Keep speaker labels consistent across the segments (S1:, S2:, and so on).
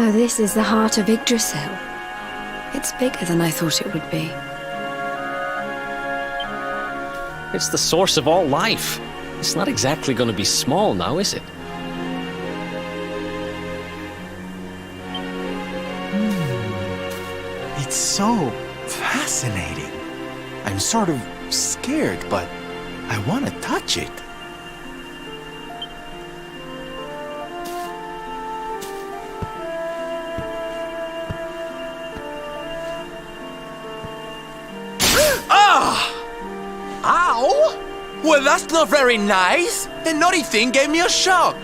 S1: So this is the heart of Yggdrasil. It's bigger than I thought it would be.
S2: It's the source of all life. It's not exactly going to be small now, is it?
S3: It's so fascinating. I'm sort of scared, but I want to touch it. Ow! Well, that's not very nice. The naughty thing gave me a shock.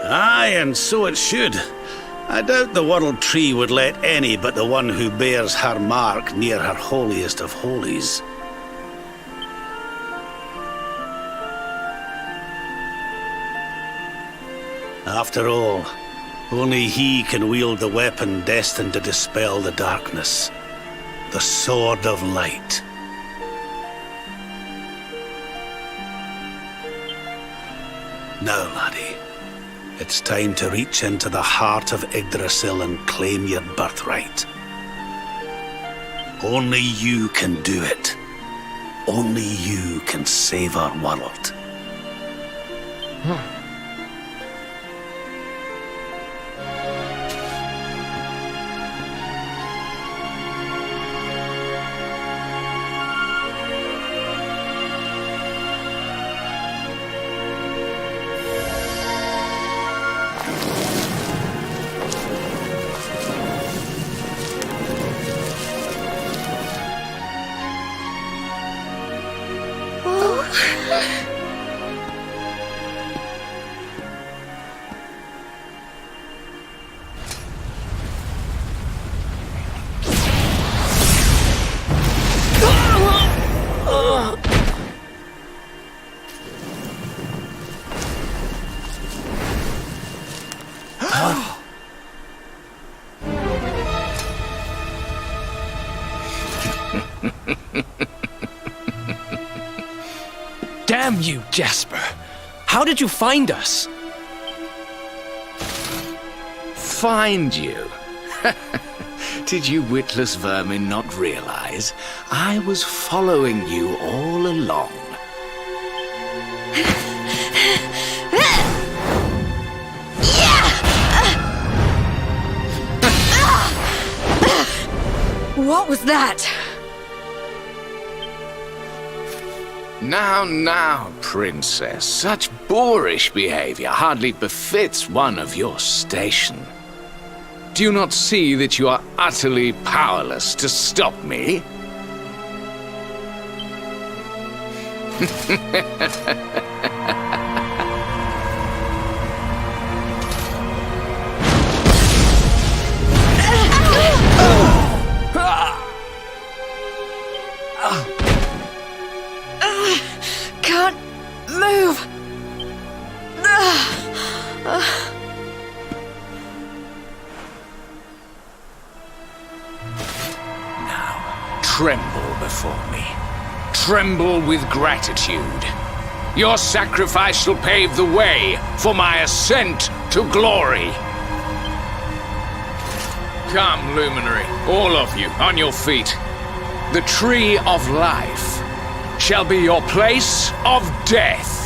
S4: Aye, and so it should. I doubt the World Tree would let any but the one who bears her mark near her holiest of holies. After all, only he can wield the weapon destined to dispel the darkness. The Sword of Light. Now, laddie, it's time to reach into the heart of Yggdrasil and claim your birthright. Only you can do it. Only you can save our world.
S2: Damn you, Jasper. How did you find us?
S5: Find you? Did you witless vermin not realize I was following you all along?
S1: What was that?
S5: Now, princess, such boorish behavior hardly befits one of your station. Do you not see that you are utterly powerless to stop me?
S1: Can't move.
S5: Tremble before me. Tremble with gratitude. Your sacrifice shall pave the way for my ascent to glory. Come, luminary, all of you, on your feet. The tree of life shall be your place of death.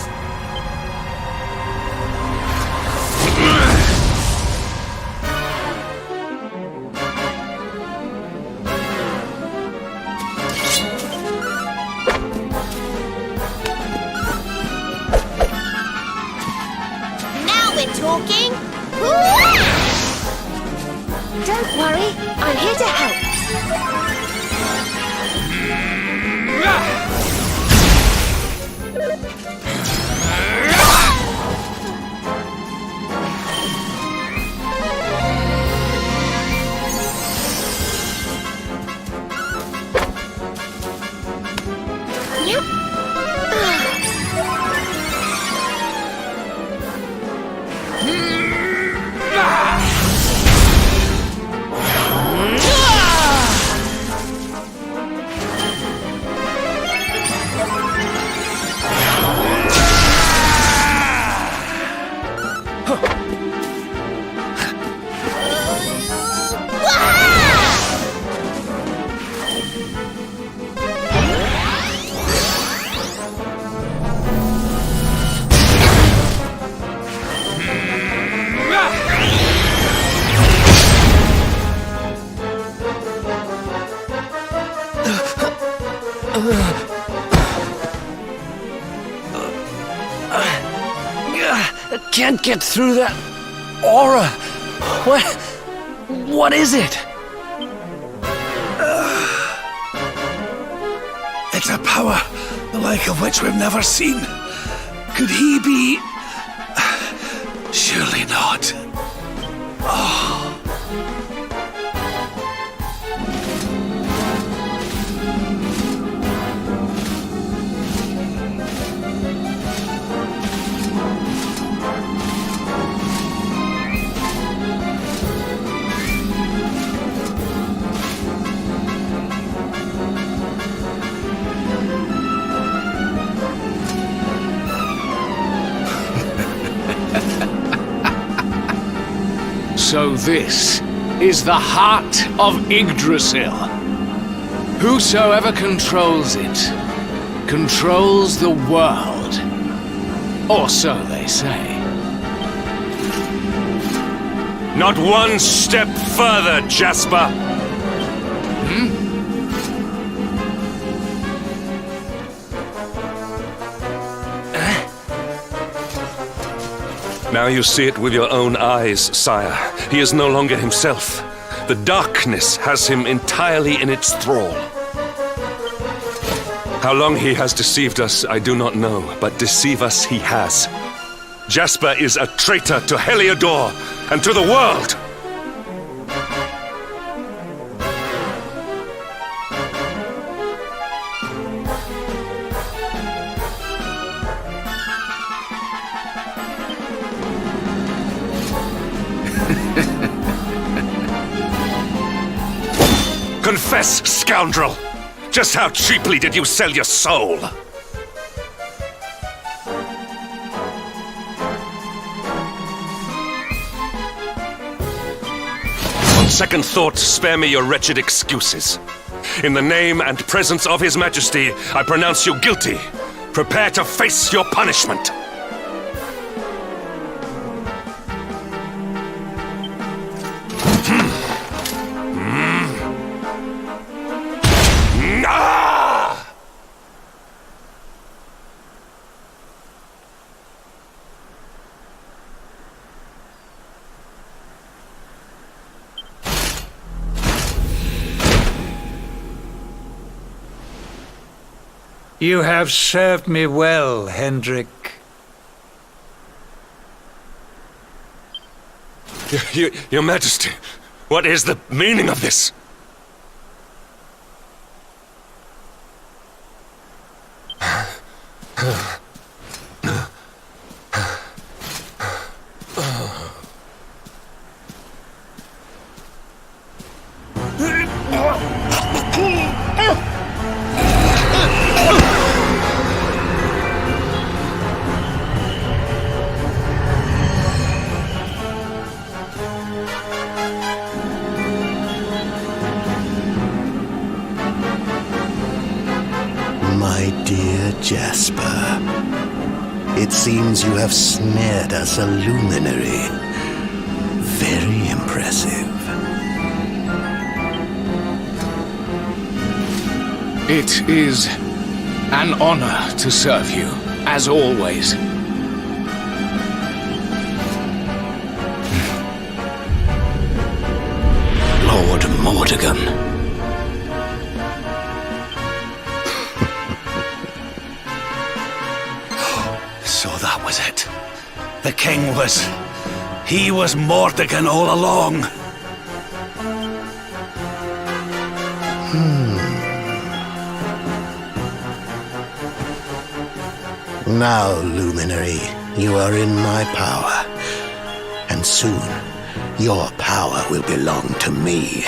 S6: Now we're talking. Don't worry, I'm here to help.
S2: I can't get through that aura. What is it?
S4: It's a power, the like of which we've never seen. Could he be... Surely not.
S5: So this is the heart of Yggdrasil. Whosoever controls it, controls the world. Or so they say.
S7: Not one step further, Jasper! Now you see it with your own eyes, sire. He is no longer himself. The darkness has him entirely in its thrall. How long he has deceived us, I do not know, but deceive us he has. Jasper is a traitor to Heliodor and to the world! Confess, scoundrel! Just how cheaply did you sell your soul? second thought, spare me your wretched excuses. In the name and presence of His Majesty, I pronounce you guilty. Prepare to face your punishment.
S8: You have served me well, Hendrik.
S7: Your Majesty, what is the meaning of this?
S9: My dear Jasper, it seems you have snared us a luminary. Very impressive.
S5: It is an honor to serve you, as always.
S9: Lord Mordegon.
S4: So that was it. The king was... he was Mordegon all along.
S9: Now, Luminary, you are in my power. And soon, your power will belong to me.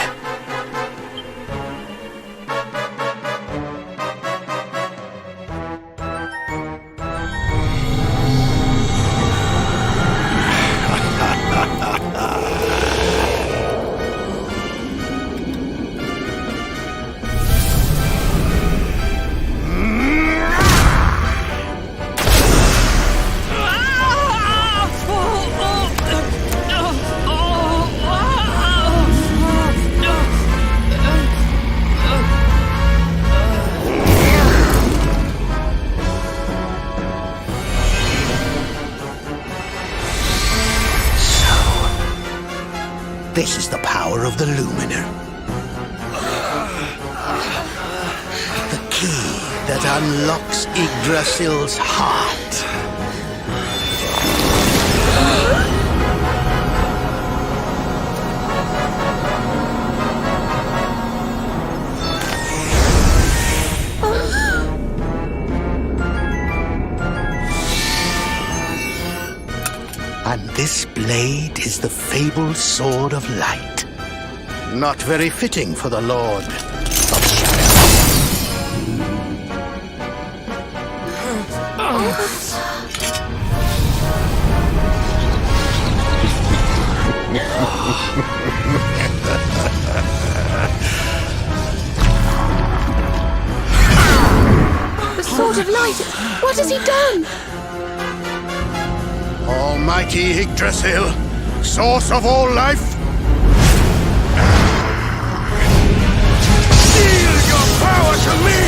S9: This is the power of the Luminer. The key that unlocks Yggdrasil's heart. And this blade is the fabled Sword of Light. Not very fitting for the Lord of Shadow.
S6: The Sword of Light! What has he done?
S9: Almighty Yggdrasil, source of all life, yield your power to me!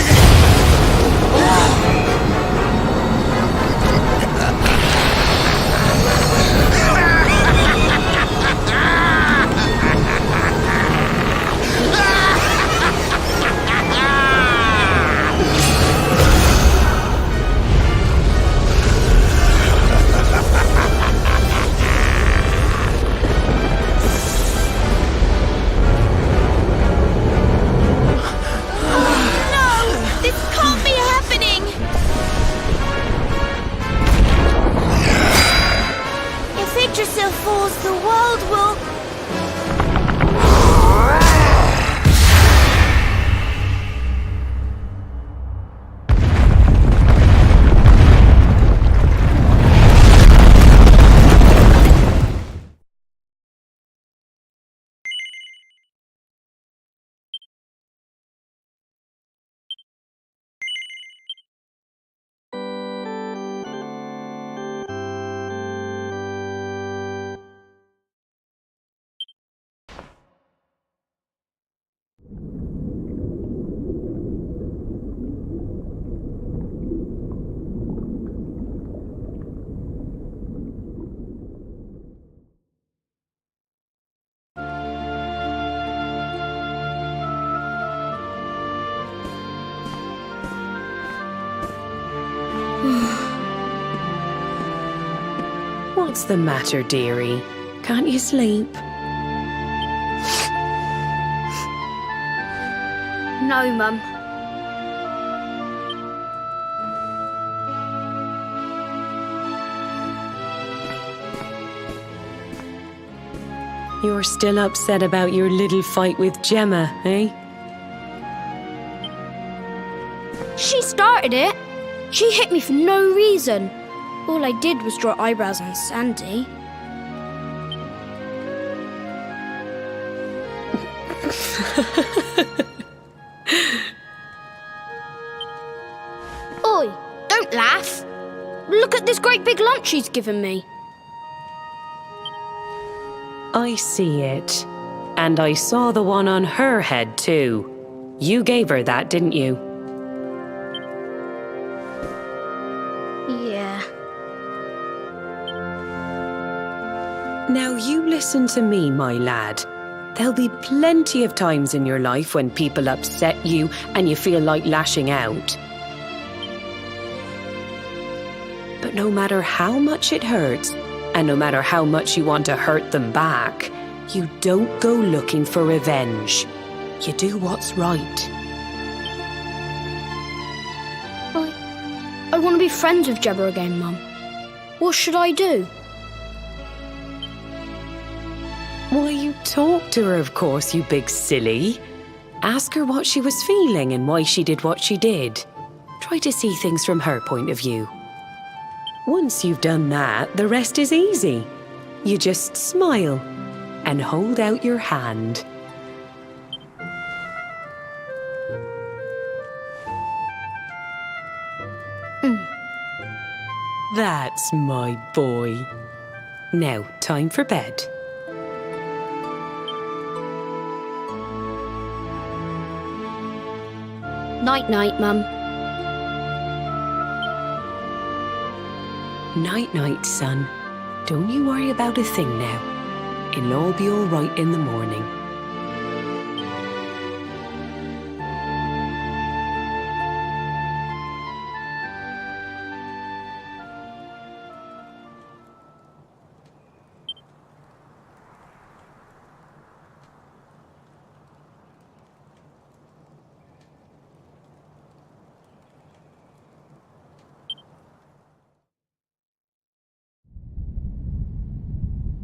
S10: What's the matter, dearie? Can't you sleep?
S6: No, Mum.
S10: You're still upset about your little fight with Gemma, eh?
S6: She started it. She hit me for no reason. All I did was draw eyebrows on Sandy. Oi, don't laugh. Look at this great big lump she's given me.
S10: I see it. And I saw the one on her head, too. You gave her that, didn't you?
S6: Yeah.
S10: Now you listen to me, my lad. There'll be plenty of times in your life when people upset you and you feel like lashing out. But no matter how much it hurts, and no matter how much you want to hurt them back, you don't go looking for revenge. You do what's right.
S6: I want to be friends with Jebba again, Mum. What should I do?
S10: Why, you talk to her, of course, you big silly. Ask her what she was feeling and why she did what she did. Try to see things from her point of view. Once you've done that, the rest is easy. You just smile and hold out your hand. That's my boy. Now, time for bed.
S6: Night-night, Mum.
S10: Night-night, son. Don't you worry about a thing now. It'll all be all right in the morning.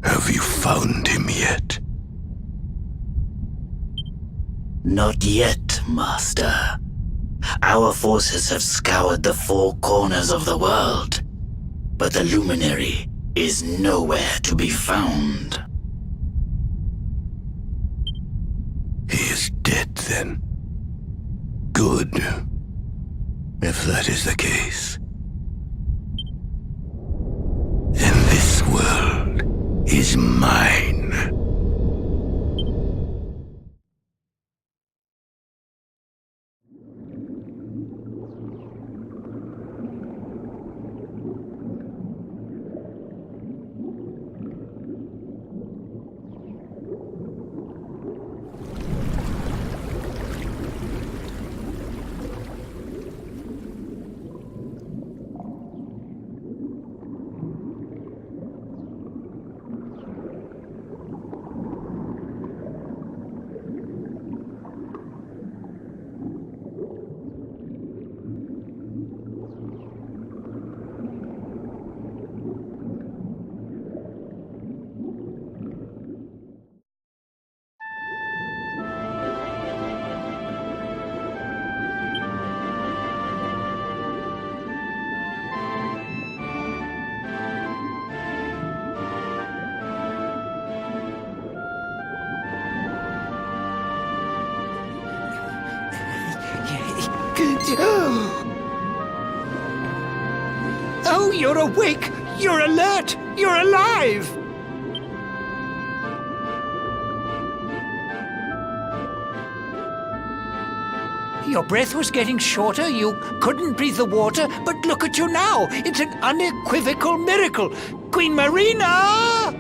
S9: Have you found him yet?
S11: Not yet, Master. Our forces have scoured the four corners of the world, but the luminary is nowhere to be found.
S9: He is dead, then. Good. If that is the case. Then this world is mine.
S8: Oh, you're awake! You're alert! You're alive! Your breath was getting shorter, you couldn't breathe the water, but look at you now! It's an unequivocal miracle! Queen Marina!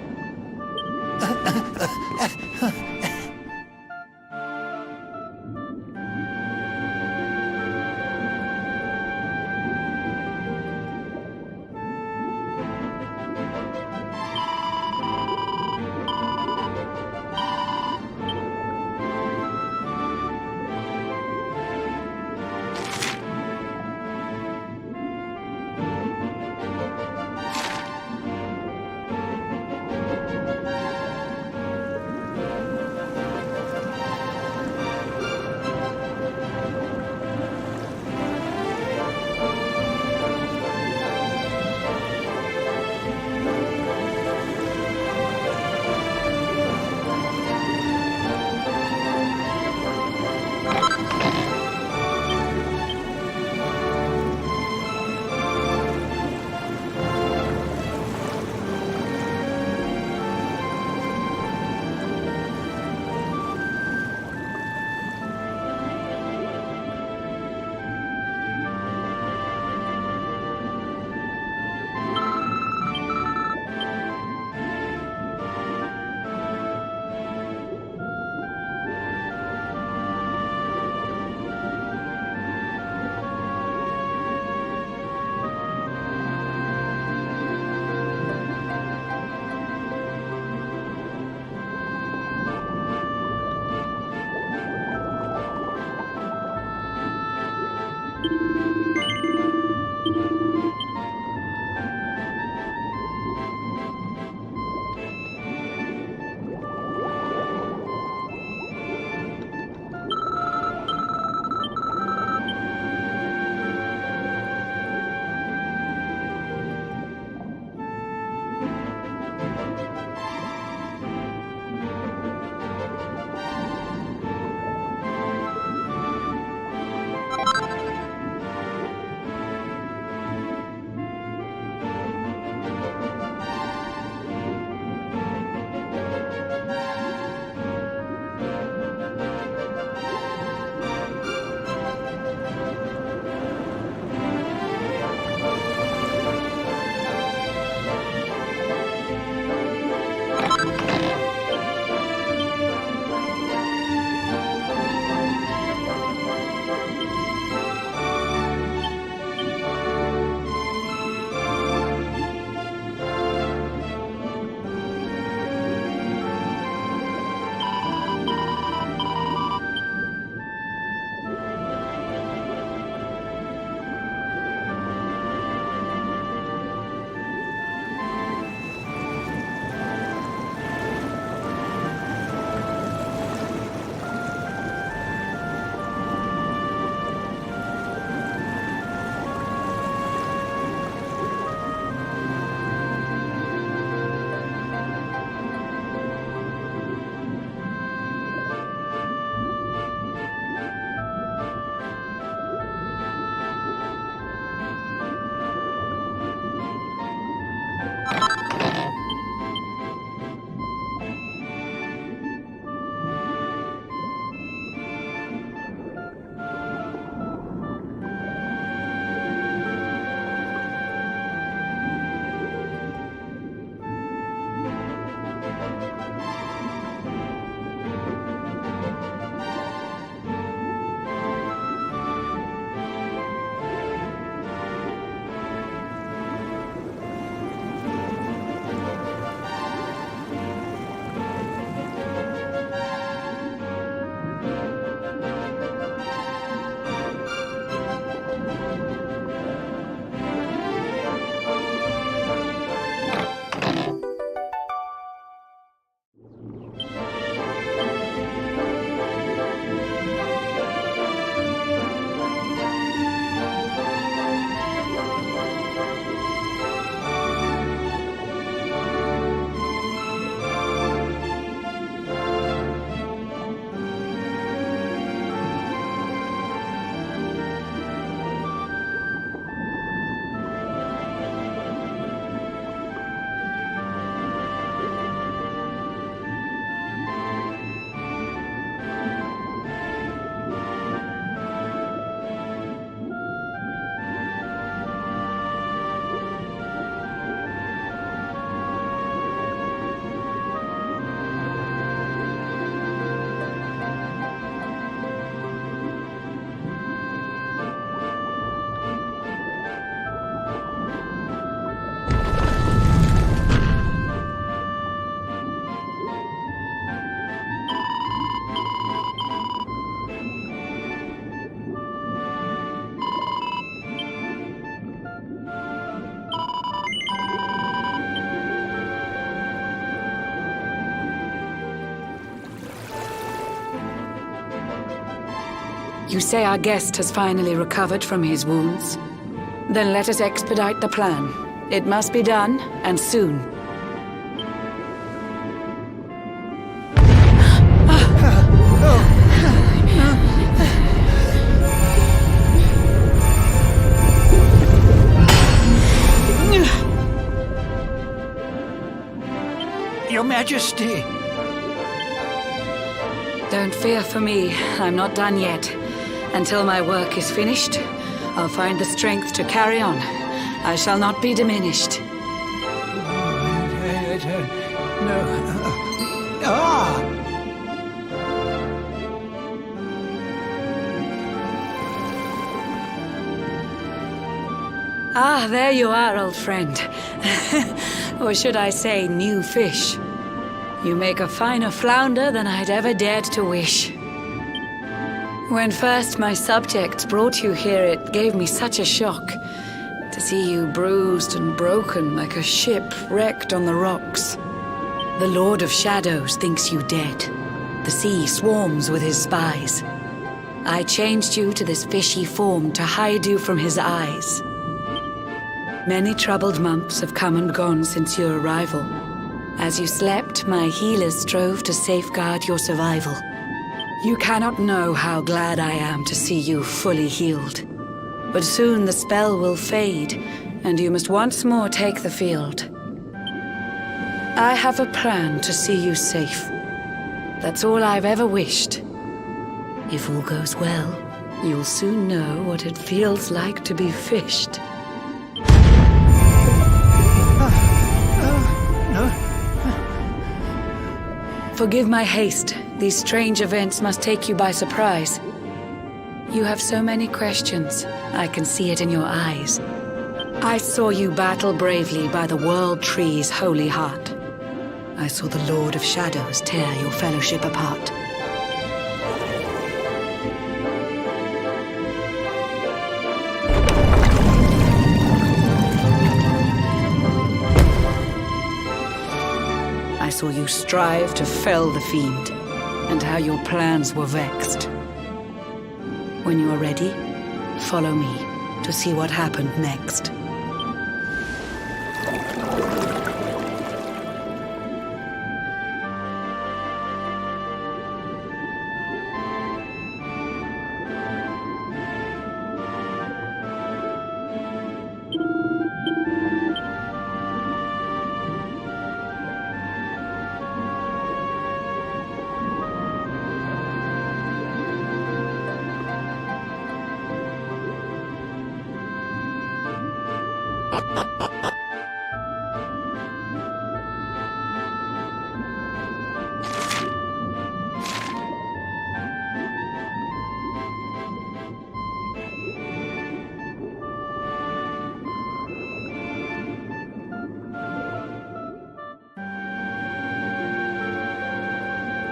S10: You say our guest has finally recovered from his wounds? Then let us expedite the plan. It must be done, and soon.
S8: Your Majesty.
S10: Don't fear for me. I'm not done yet. Until my work is finished, I'll find the strength to carry on. I shall not be diminished.
S8: No. Ah!
S10: Ah, there you are, old friend. Or should I say, new fish. You make a finer flounder than I'd ever dared to wish. When first my subjects brought you here, it gave me such a shock to see you bruised and broken like a ship wrecked on the rocks. The Lord of Shadows thinks you dead. The sea swarms with his spies. I changed you to this fishy form to hide you from his eyes. Many troubled months have come and gone since your arrival. As you slept, my healers strove to safeguard your survival. You cannot know how glad I am to see you fully healed. But soon the spell will fade, and you must once more take the field. I have a plan to see you safe. That's all I've ever wished. If all goes well, you'll soon know what it feels like to be fished. Forgive my haste. These strange events must take you by surprise. You have so many questions. I can see it in your eyes. I saw you battle bravely by the World Tree's holy heart. I saw the Lord of Shadows tear your fellowship apart. I saw you strive to fell the fiend, and how your plans were vexed. When you are ready, follow me to see what happened next.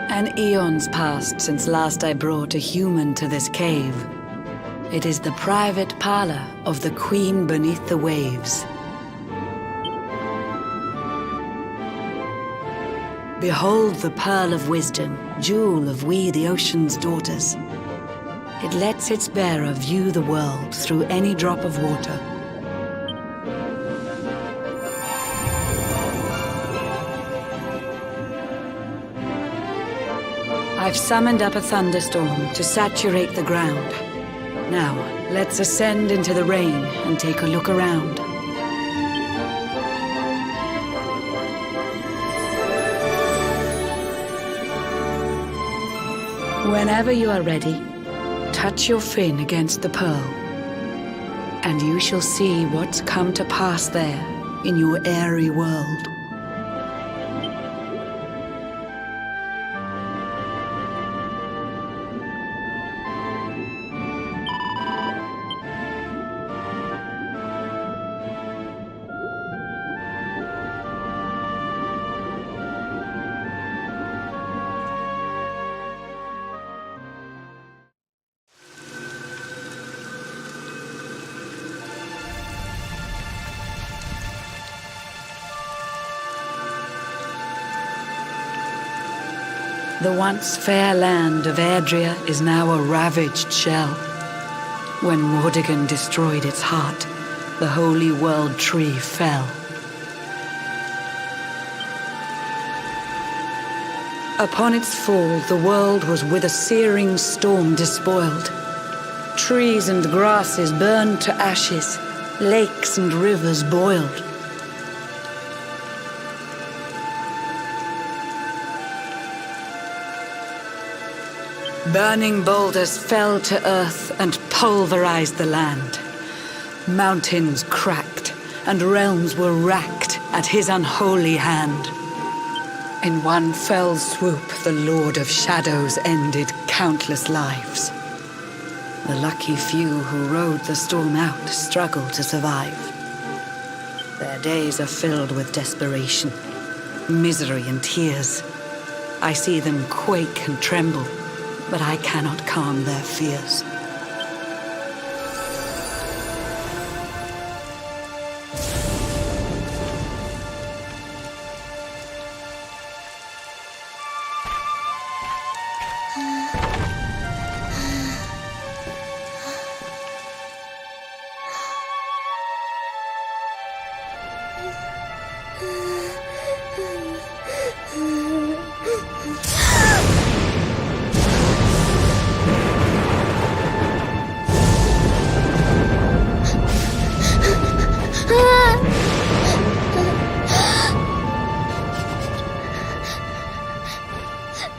S10: An eon's passed since last I brought a human to this cave. It is the private parlor of the Queen beneath the waves. Behold the pearl of wisdom, jewel of we the ocean's daughters. It lets its bearer view the world through any drop of water. I've summoned up a thunderstorm to saturate the ground. Now, let's ascend into the rain and take a look around. Whenever you are ready, touch your fin against the pearl, and you shall see what's come to pass there in your airy world.
S12: The once fair land of Erdrea is now a ravaged shell. When Mordegon destroyed its heart, the holy world tree fell. Upon its fall, the world was with a searing storm despoiled. Trees and grasses burned to ashes, lakes and rivers boiled. Burning boulders fell to earth and pulverized the land. Mountains cracked, and realms were racked at his unholy hand. In one fell swoop, the Lord of Shadows ended countless lives. The lucky few who rode the storm out struggled to survive. Their days are filled with desperation, misery and tears. I see them quake and tremble, but I cannot calm their fears.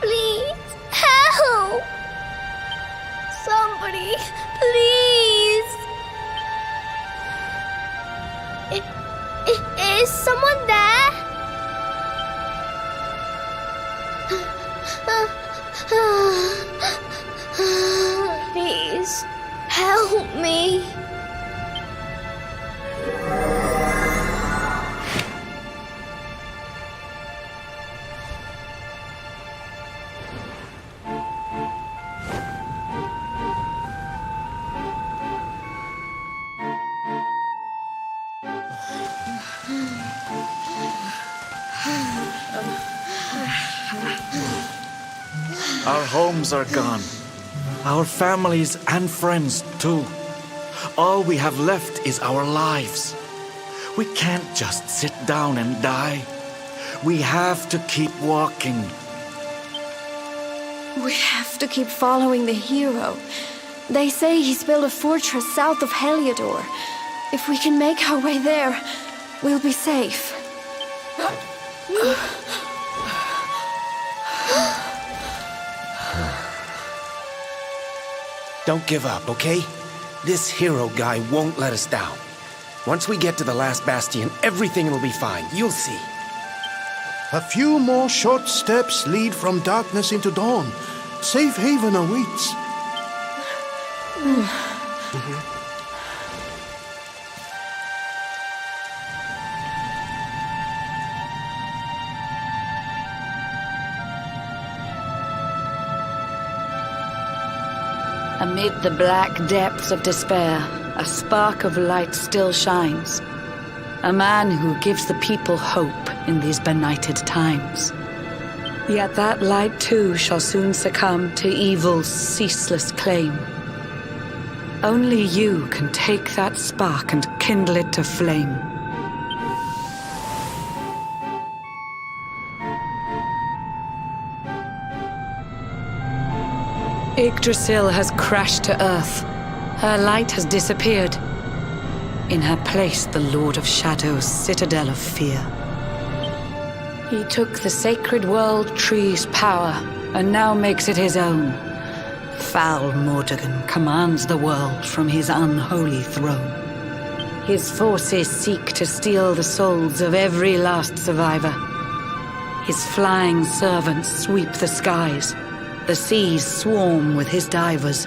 S6: Please, help! Somebody, please! Is someone there? Please, help me.
S3: Our homes are gone. Our families and friends, too. All we have left is our lives. We can't just sit down and die. We have to keep walking.
S1: We have to keep following the hero. They say he's built a fortress south of Heliodor. If we can make our way there, we'll be safe.
S9: Don't give up, okay? This hero guy won't let us down. Once we get to the last bastion, everything will be fine. You'll see.
S13: A few more short steps lead from darkness into dawn. Safe haven awaits.
S12: Amid the black depths of despair, a spark of light still shines. A man who gives the people hope in these benighted times. Yet that light too shall soon succumb to evil's ceaseless claim. Only you can take that spark and kindle it to flame. Yggdrasil has crashed to earth. Her light has disappeared. In her place, the Lord of Shadows' citadel of fear. He took the sacred world tree's power and now makes it his own. Foul Mordegon commands the world from his unholy throne. His forces seek to steal the souls of every last survivor. His flying servants sweep the skies. The seas swarm with his divers.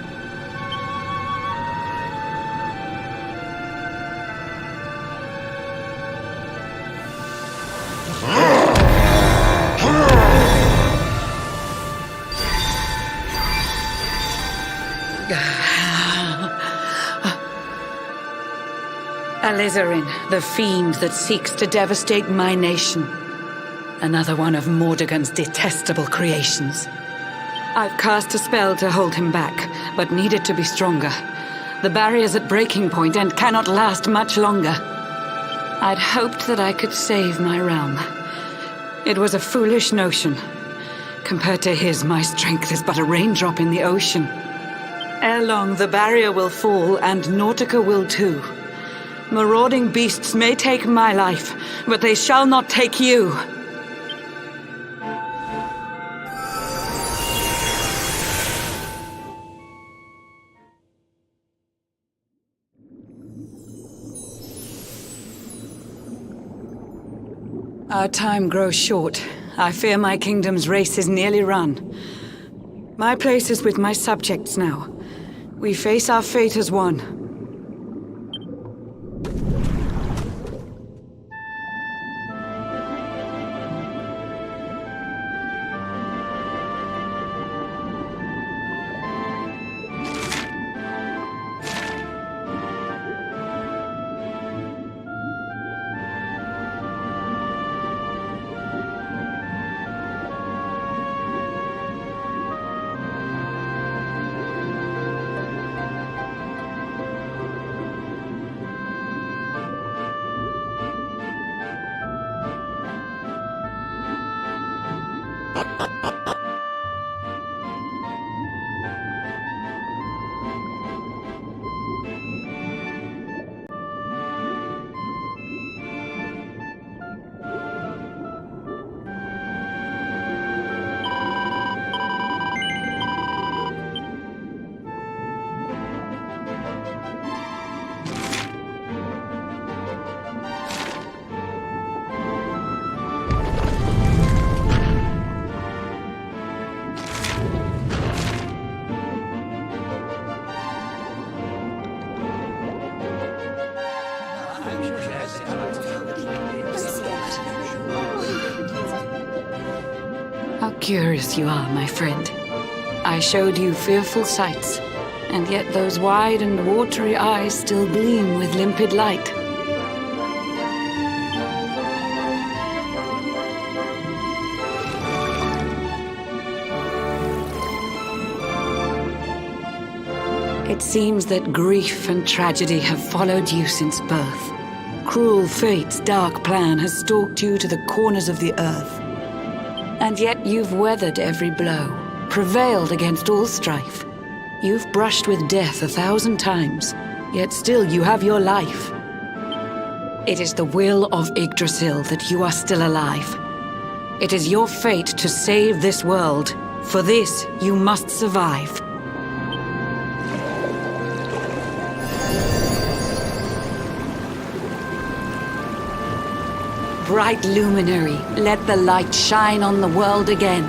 S12: Alizarin, the fiend that seeks to devastate my nation. Another one of Mordegon's detestable creations. I've cast a spell to hold him back, but need it to be stronger. The barrier's at breaking point and cannot last much longer. I'd hoped that I could save my realm. It was a foolish notion. Compared to his, my strength is but a raindrop in the ocean. Ere long, the barrier will fall, and Nautica will too. Marauding beasts may take my life, but they shall not take you. Our time grows short. I fear my kingdom's race is nearly run. My place is with my subjects now. We face our fate as one. How curious you are, my friend. I showed you fearful sights, and yet those wide and watery eyes still gleam with limpid light. It seems that grief and tragedy have followed you since birth. Cruel fate's dark plan has stalked you to the corners of the earth. And yet you've weathered every blow, prevailed against all strife. You've brushed with death 1,000 times, yet still you have your life. It is the will of Yggdrasil that you are still alive. It is your fate to save this world. For this, you must survive. Bright luminary, let the light shine on the world again.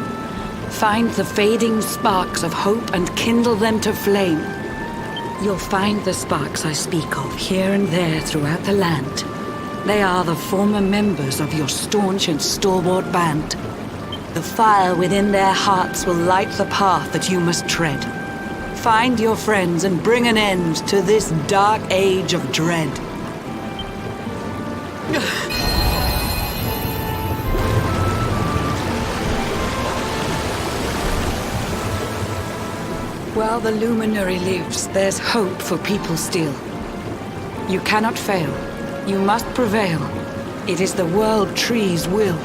S12: Find the fading sparks of hope and kindle them to flame. You'll find the sparks I speak of here and there throughout the land. They are the former members of your staunch and stalwart band. The fire within their hearts will light the path that you must tread. Find your friends and bring an end to this dark age of dread. While the luminary lives, there's hope for people still. You cannot fail. You must prevail. It is the World Tree's will.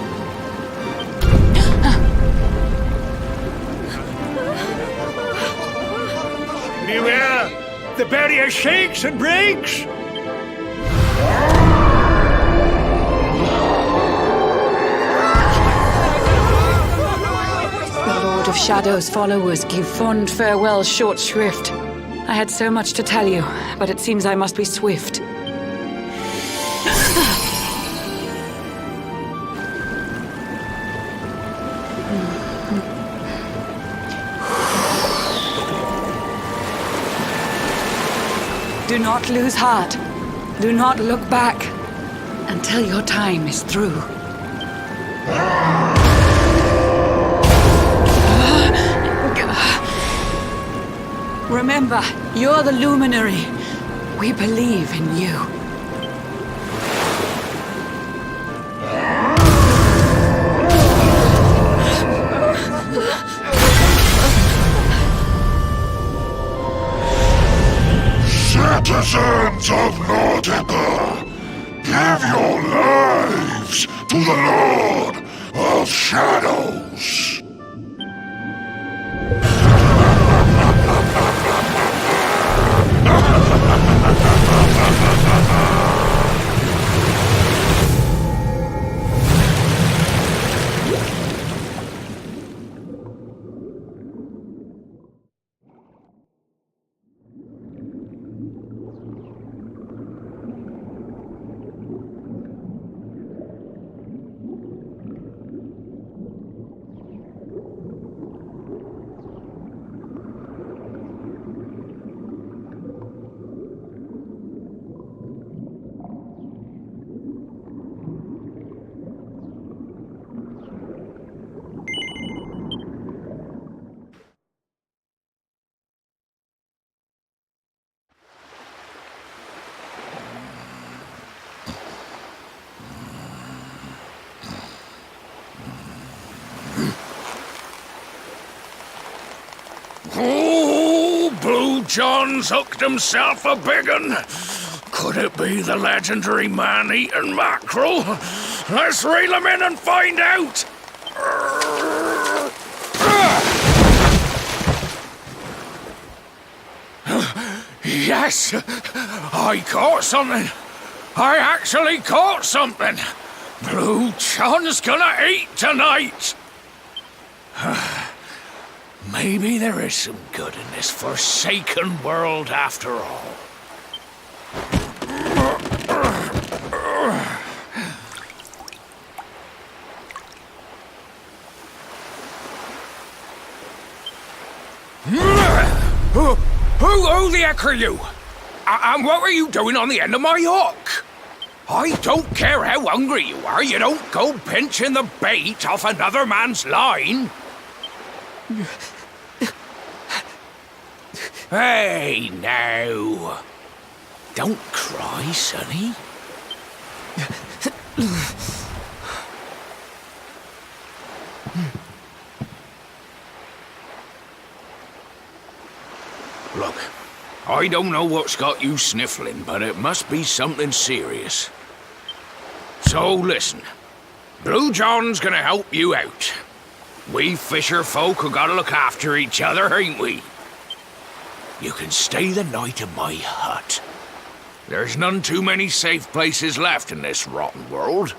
S8: Beware! The barrier shakes and breaks!
S12: Of Shadow's followers give fond farewell short shrift. I had so much to tell you, but it seems I must be swift. Do not lose heart. Do not look back until your time is through. Remember, you're the luminary. We believe in you.
S14: Citizens of Nautica, give your lives to the Lord of Shadows.
S4: Oh, Blue John's hooked himself a big un. Could it be the legendary man-eating mackerel? Let's reel him in and find out! Yes! I caught something! I actually caught something! Blue John's gonna eat tonight! Maybe there is some good in this forsaken world after all. Who the heck are you? And what were you doing on the end of my hook? I don't care how hungry you are, you don't go pinching the bait off another man's line. Hey, now. Don't cry, sonny. Look, I don't know what's got you sniffling, but it must be something serious. So listen, Blue John's gonna help you out. We fisher folk have gotta look after each other, ain't we? You can stay the night in my hut. There's none too many safe places left in this rotten world,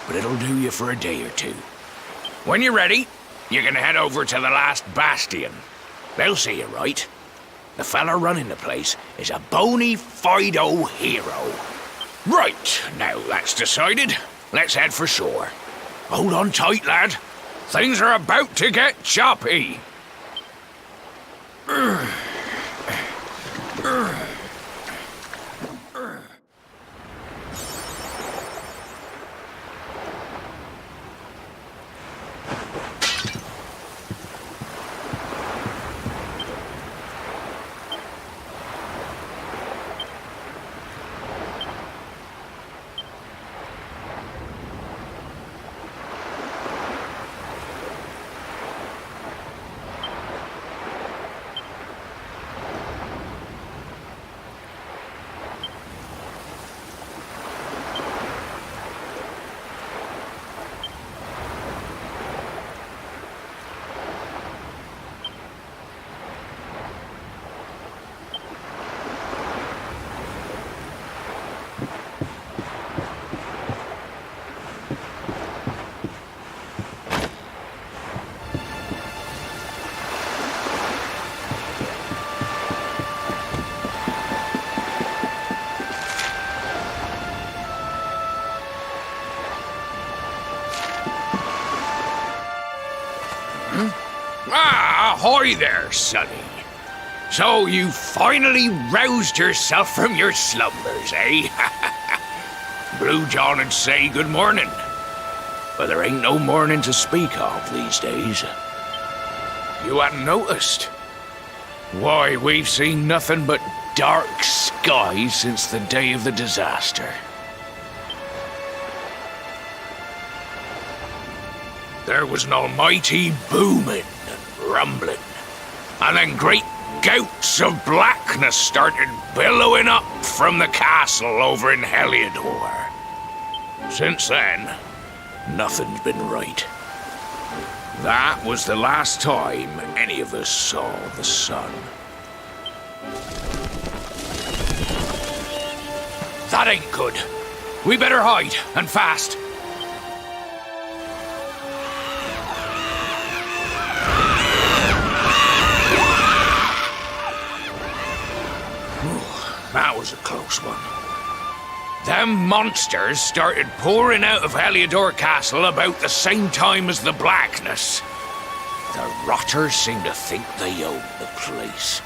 S4: but it'll do you for a day or two. When you're ready, you can head over to the last bastion. They'll see you right. The fella running the place is a bony Fido hero. Right, now that's decided. Let's head for shore. Hold on tight, lad. Things are about to get choppy. Ahoy there, sonny. So you finally roused yourself from your slumbers, eh? Blue John would say good morning. But there ain't no morning to speak of these days. You hadn't noticed? Why, we've seen nothing but dark skies since the day of the disaster. There was an almighty booming and rumbling, and then great gouts of blackness started billowing up from the castle over in Heliodor. Since then, nothing's been right. That was the last time any of us saw the sun. That ain't good. We better hide, and fast. That was a close one. Them monsters started pouring out of Heliodor Castle about the same time as the blackness. The rotters seem to think they own the place.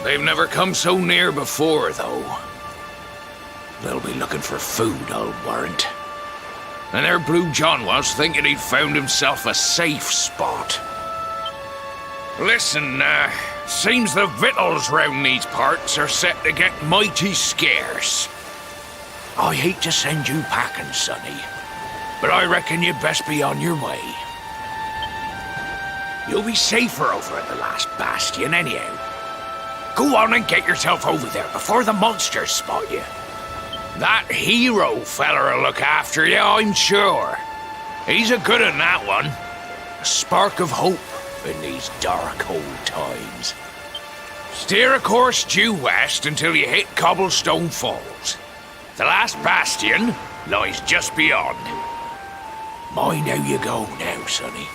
S4: They've never come so near before, though. They'll be looking for food, I'll warrant. And there Blue John was, thinking he'd found himself a safe spot. Listen, seems the victuals round these parts are set to get mighty scarce. I hate to send you packing, Sonny, but I reckon you'd best be on your way. You'll be safer over at the last bastion anyhow. Go on and get yourself over there before the monsters spot you. That hero feller'll look after you, I'm sure. He's a good un, that one. A spark of hope in these dark old times. Steer a course due west until you hit Cobblestone Falls. The last bastion lies just beyond. Mind how you go now, Sonny.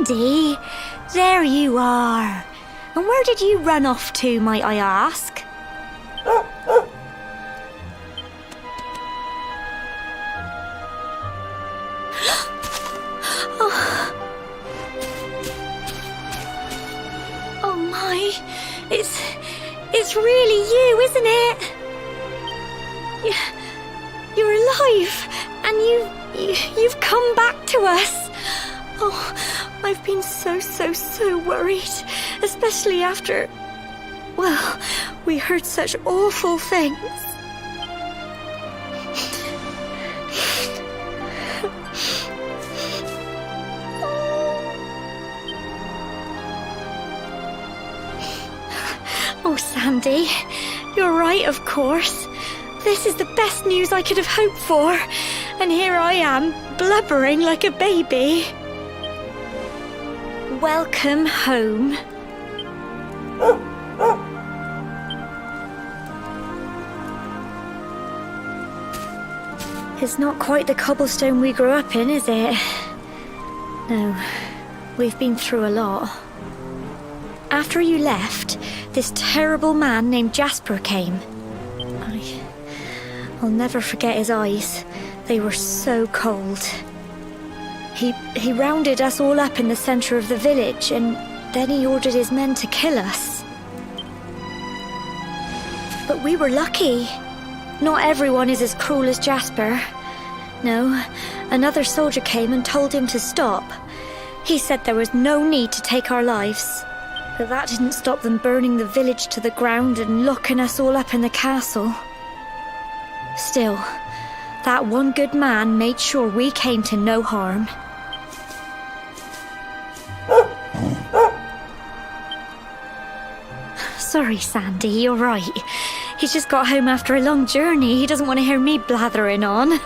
S15: Sandy! There you are. And where did you run off to, might I ask? Oh my, it's really you, isn't it? You're alive, and you've come back to us. Oh, I've been so worried, especially after, well, we heard such awful things. Oh, Sandy, you're right, of course. This is the best news I could have hoped for. And here I am, blubbering like a baby. Welcome home. It's not quite the cobblestone we grew up in, is it? No, we've been through a lot. After you left, this terrible man named Jasper came. I'll never forget his eyes. They were so cold. He rounded us all up in the center of the village, and then he ordered his men to kill us. But we were lucky. Not everyone is as cruel as Jasper. No, another soldier came and told him to stop. He said there was no need to take our lives. But that didn't stop them burning the village to the ground and locking us all up in the castle. Still, that one good man made sure we came to no harm. Sorry, Sandy, you're right. He's just got home after a long journey. He doesn't want to hear me blathering on.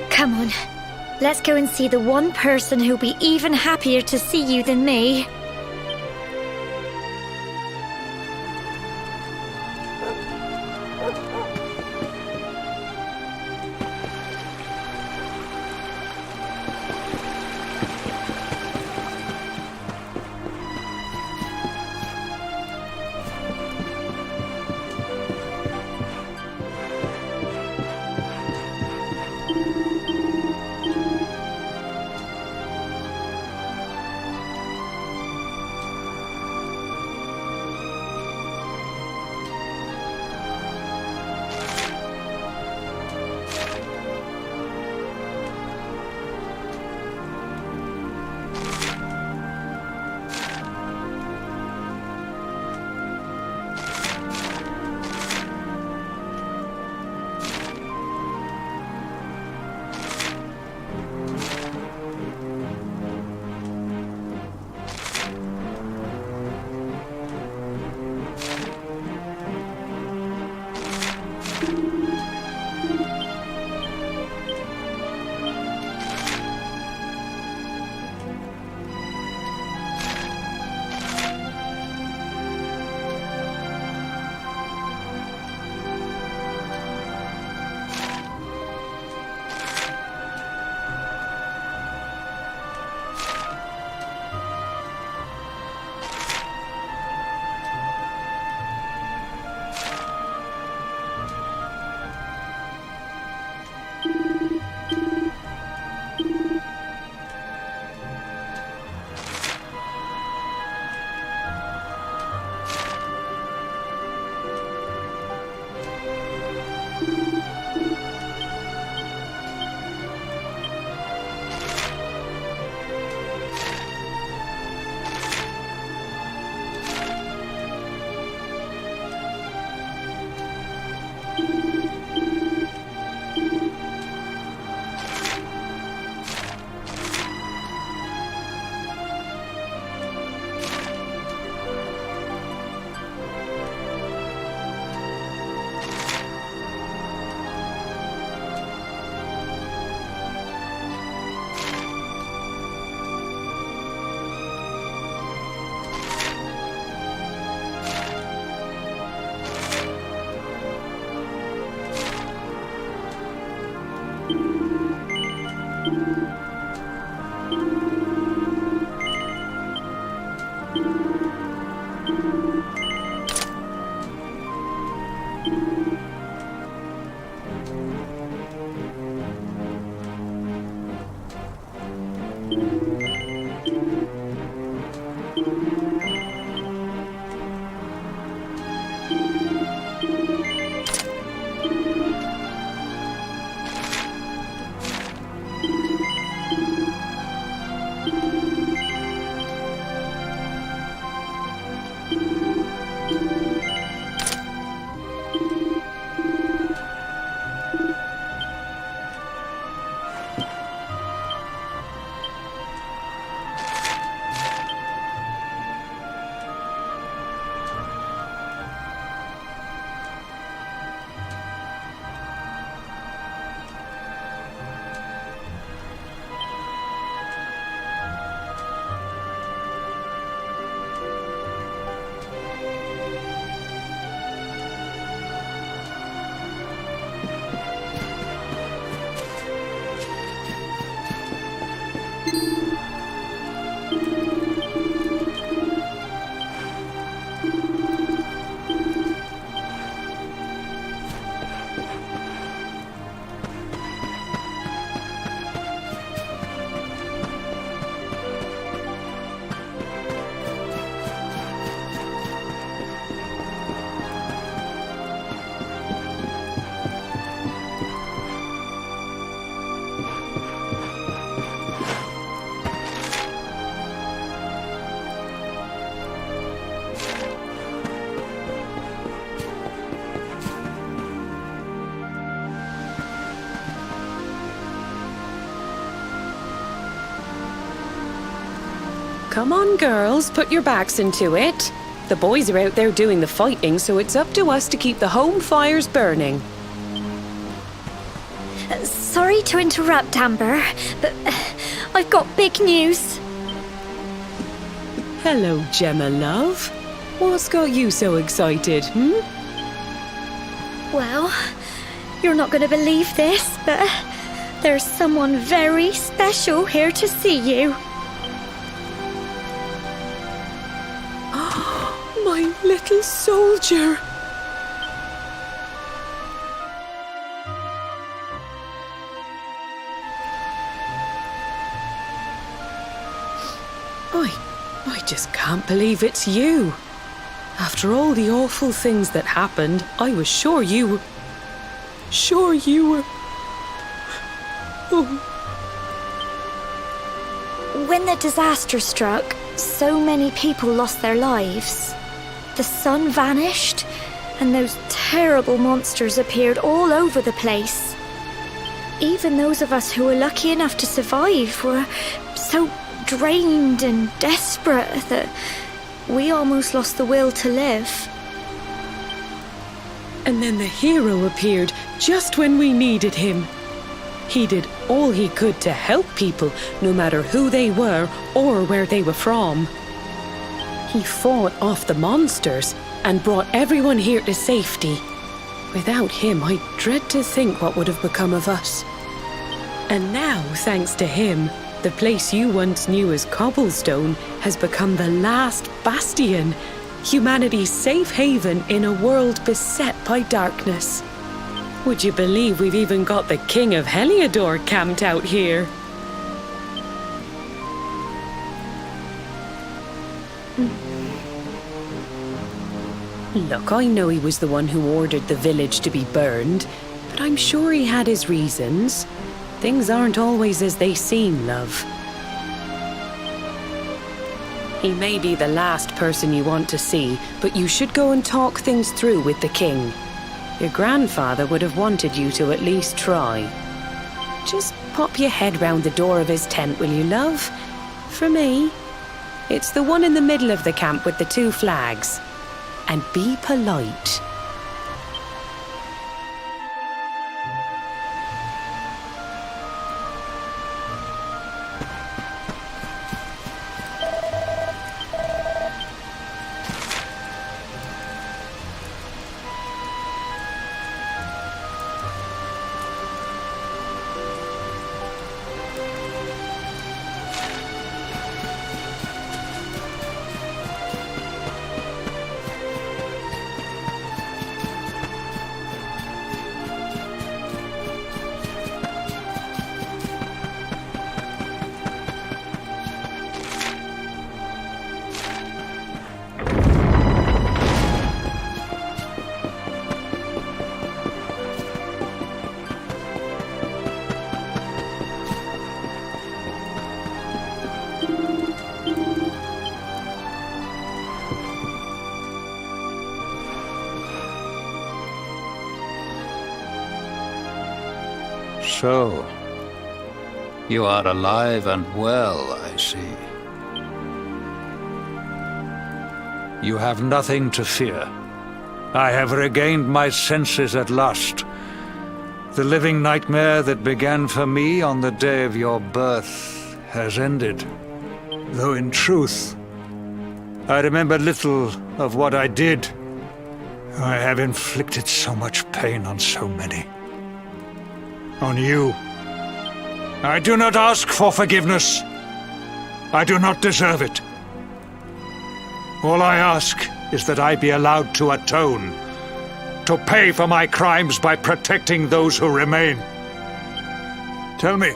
S15: Come on, let's go and see the one person who'll be even happier to see you than me.
S10: Come on, girls, put your backs into it. The boys are out there doing the fighting, so it's up to us to keep the home fires burning.
S15: Sorry to interrupt, Amber, but I've got big news.
S10: Hello, Gemma, love. What's got you so excited,
S15: Well, you're not going to believe this, but there's someone very special here to see you.
S10: My little soldier. I just can't believe it's you. After all the awful things that happened, I was sure you were... Oh.
S15: When the disaster struck, so many people lost their lives. The sun vanished, and those terrible monsters appeared all over the place. Even those of us who were lucky enough to survive were so drained and desperate that we almost lost the will to live.
S10: And then the hero appeared just when we needed him. He did all he could to help people, no matter who they were or where they were from. He fought off the monsters and brought everyone here to safety. Without him, I dread to think what would have become of us. And now, thanks to him, the place you once knew as Cobblestone has become the last bastion, humanity's safe haven in a world beset by darkness. Would you believe we've even got the King of Heliodor camped out here? Look, I know he was the one who ordered the village to be burned, but I'm sure he had his reasons. Things aren't always as they seem, love. He may be the last person you want to see, but you should go and talk things through with the king. Your grandfather would have wanted you to at least try. Just pop your head round the door of his tent, will you, love? For me. It's the one in the middle of the camp with the 2 flags. And be polite.
S8: So, you are alive and well, I see. You have nothing to fear. I have regained my senses at last. The living nightmare that began for me on the day of your birth has ended. Though in truth, I remember little of what I did. I have inflicted so much pain on so many. On you. I do not ask for forgiveness. I do not deserve it. All I ask is that I be allowed to atone, to pay for my crimes by protecting those who remain. Tell me,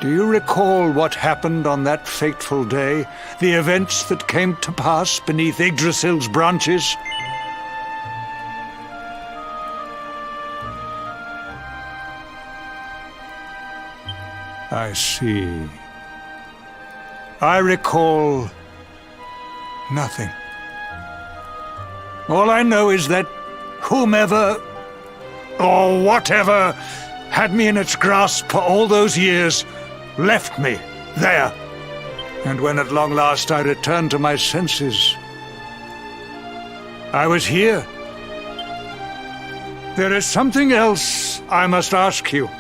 S8: do you recall what happened on that fateful day? The events that came to pass beneath Yggdrasil's branches? I see. I recall nothing. All I know is that whomever or whatever had me in its grasp for all those years left me there. And when at long last I returned to my senses, I was here. There is something else I must ask you.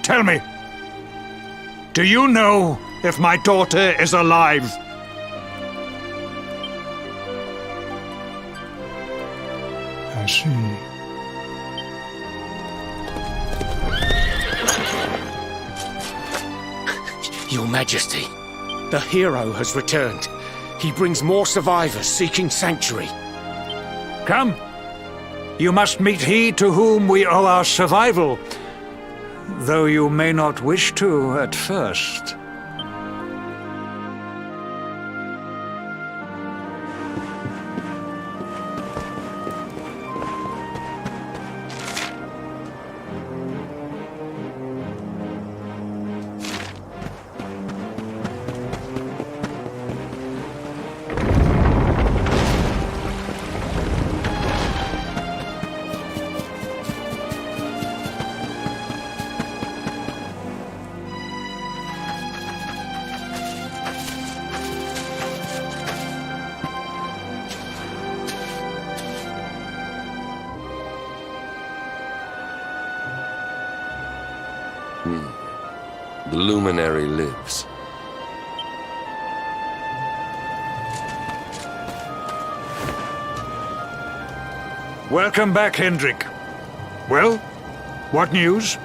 S8: Tell me, do you know if my daughter is alive? I see.
S16: Your Majesty, the hero has returned. He brings more survivors seeking sanctuary.
S8: Come. You must meet he to whom we owe our survival, though you may not wish to at first.
S7: The luminary lives.
S8: Welcome back, Hendrik. Well, what news?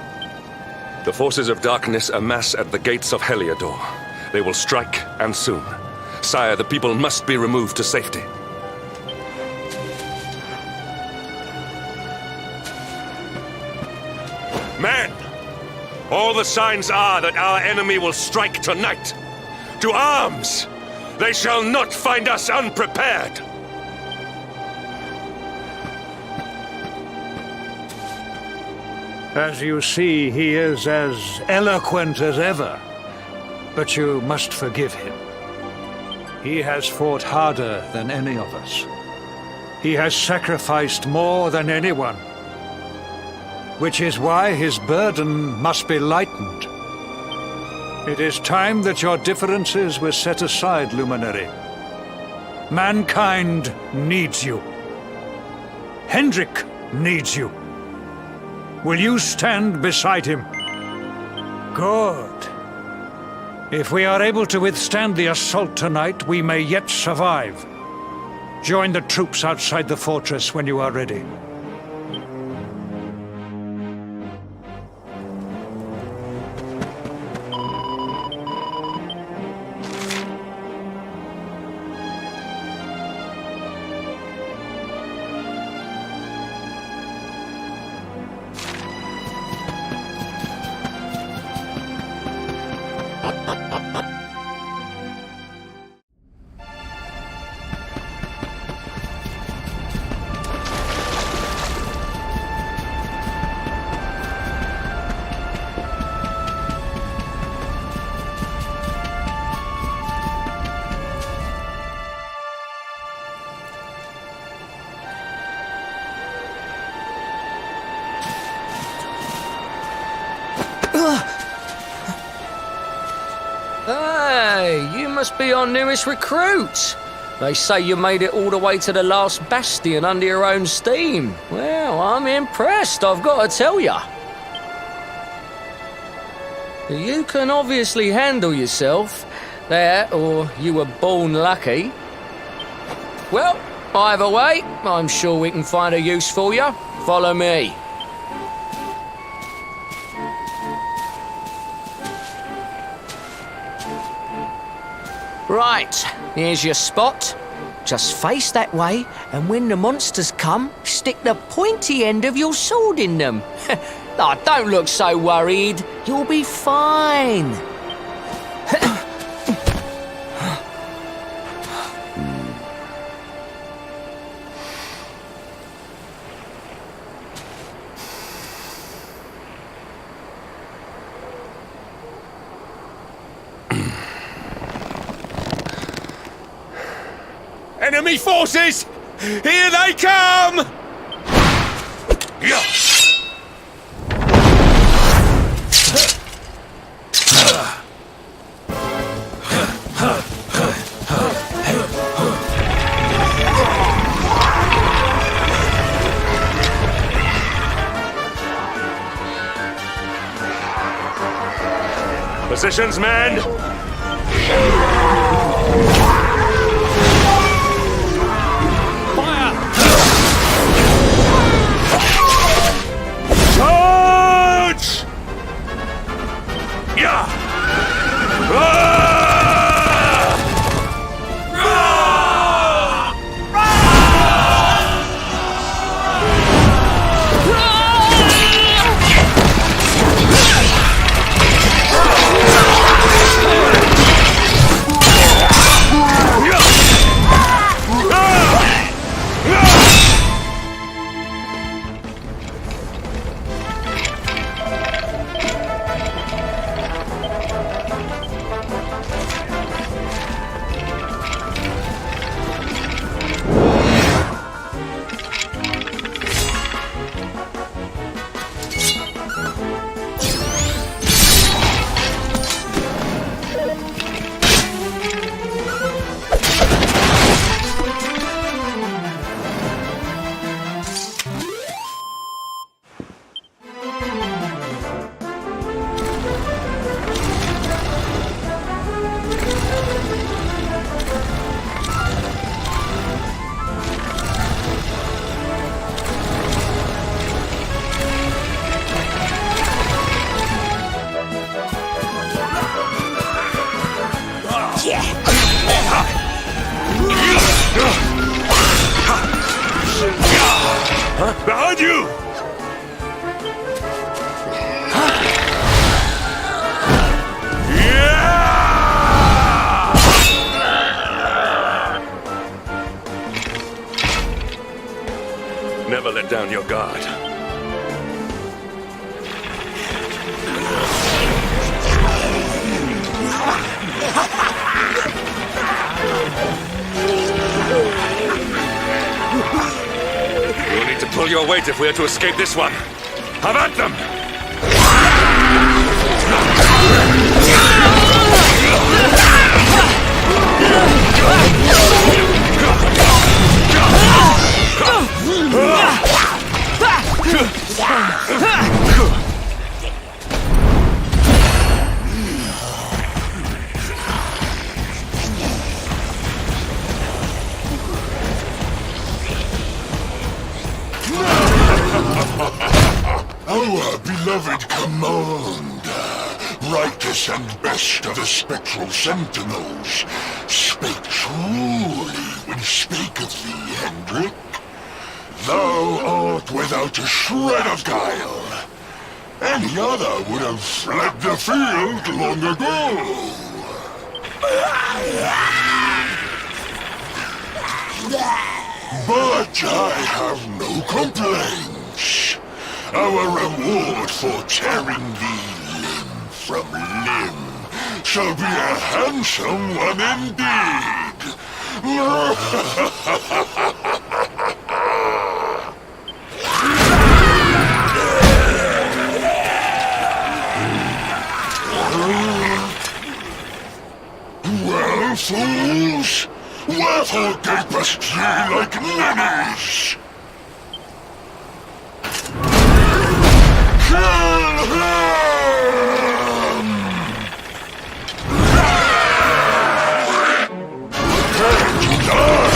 S7: The forces of darkness amass at the gates of Heliodor. They will strike, and soon. Sire, the people must be removed to safety. Men! All the signs are that our enemy will strike tonight. To arms! They shall not find us unprepared!
S8: As you see, he is as eloquent as ever. But you must forgive him. He has fought harder than any of us. He has sacrificed more than anyone. Which is why his burden must be lightened. It is time that your differences were set aside, Luminary. Mankind needs you. Hendrik needs you. Will you stand beside him? Good. If we are able to withstand the assault tonight, we may yet survive. Join the troops outside the fortress when you are ready.
S17: you must be our newest recruit. They say you made it all the way to the last bastion under your own steam. Well, I'm impressed, I've got to tell you. You can obviously handle yourself. That, or you were born lucky. Well, either way, I'm sure we can find a use for you. Follow me. Right, here's your spot. Just face that way, and when the monsters come, stick the pointy end of your sword in them. Oh, don't look so worried. You'll be fine.
S7: Enemy forces! Here they come! Yeah. Positions, men! Charge! Yeah! Huh? Behind you! Never let down your guard. We'll need to pull your weight if we are to escape this one. Have at them!
S14: Our beloved commander, brightest and best of the spectral sentinels, spake truly when spaketh thee, Hendrik. Thou art without a shred of guile. Any other would have fled the field long ago. But I have no complaints. Our reward for tearing thee limb from limb shall be a handsome one indeed. battle gape us ye like ninnies! Kill him! Prepare to die!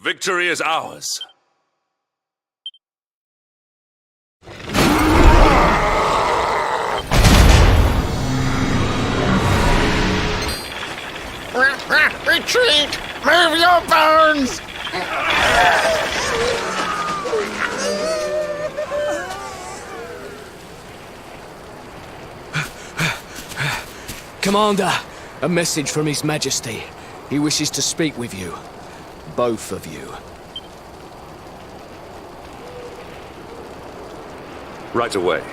S7: Victory is ours.
S14: Retreat! Move your bones!
S17: Commander, a message from His Majesty. He wishes to speak with you. Both of you.
S7: Right away.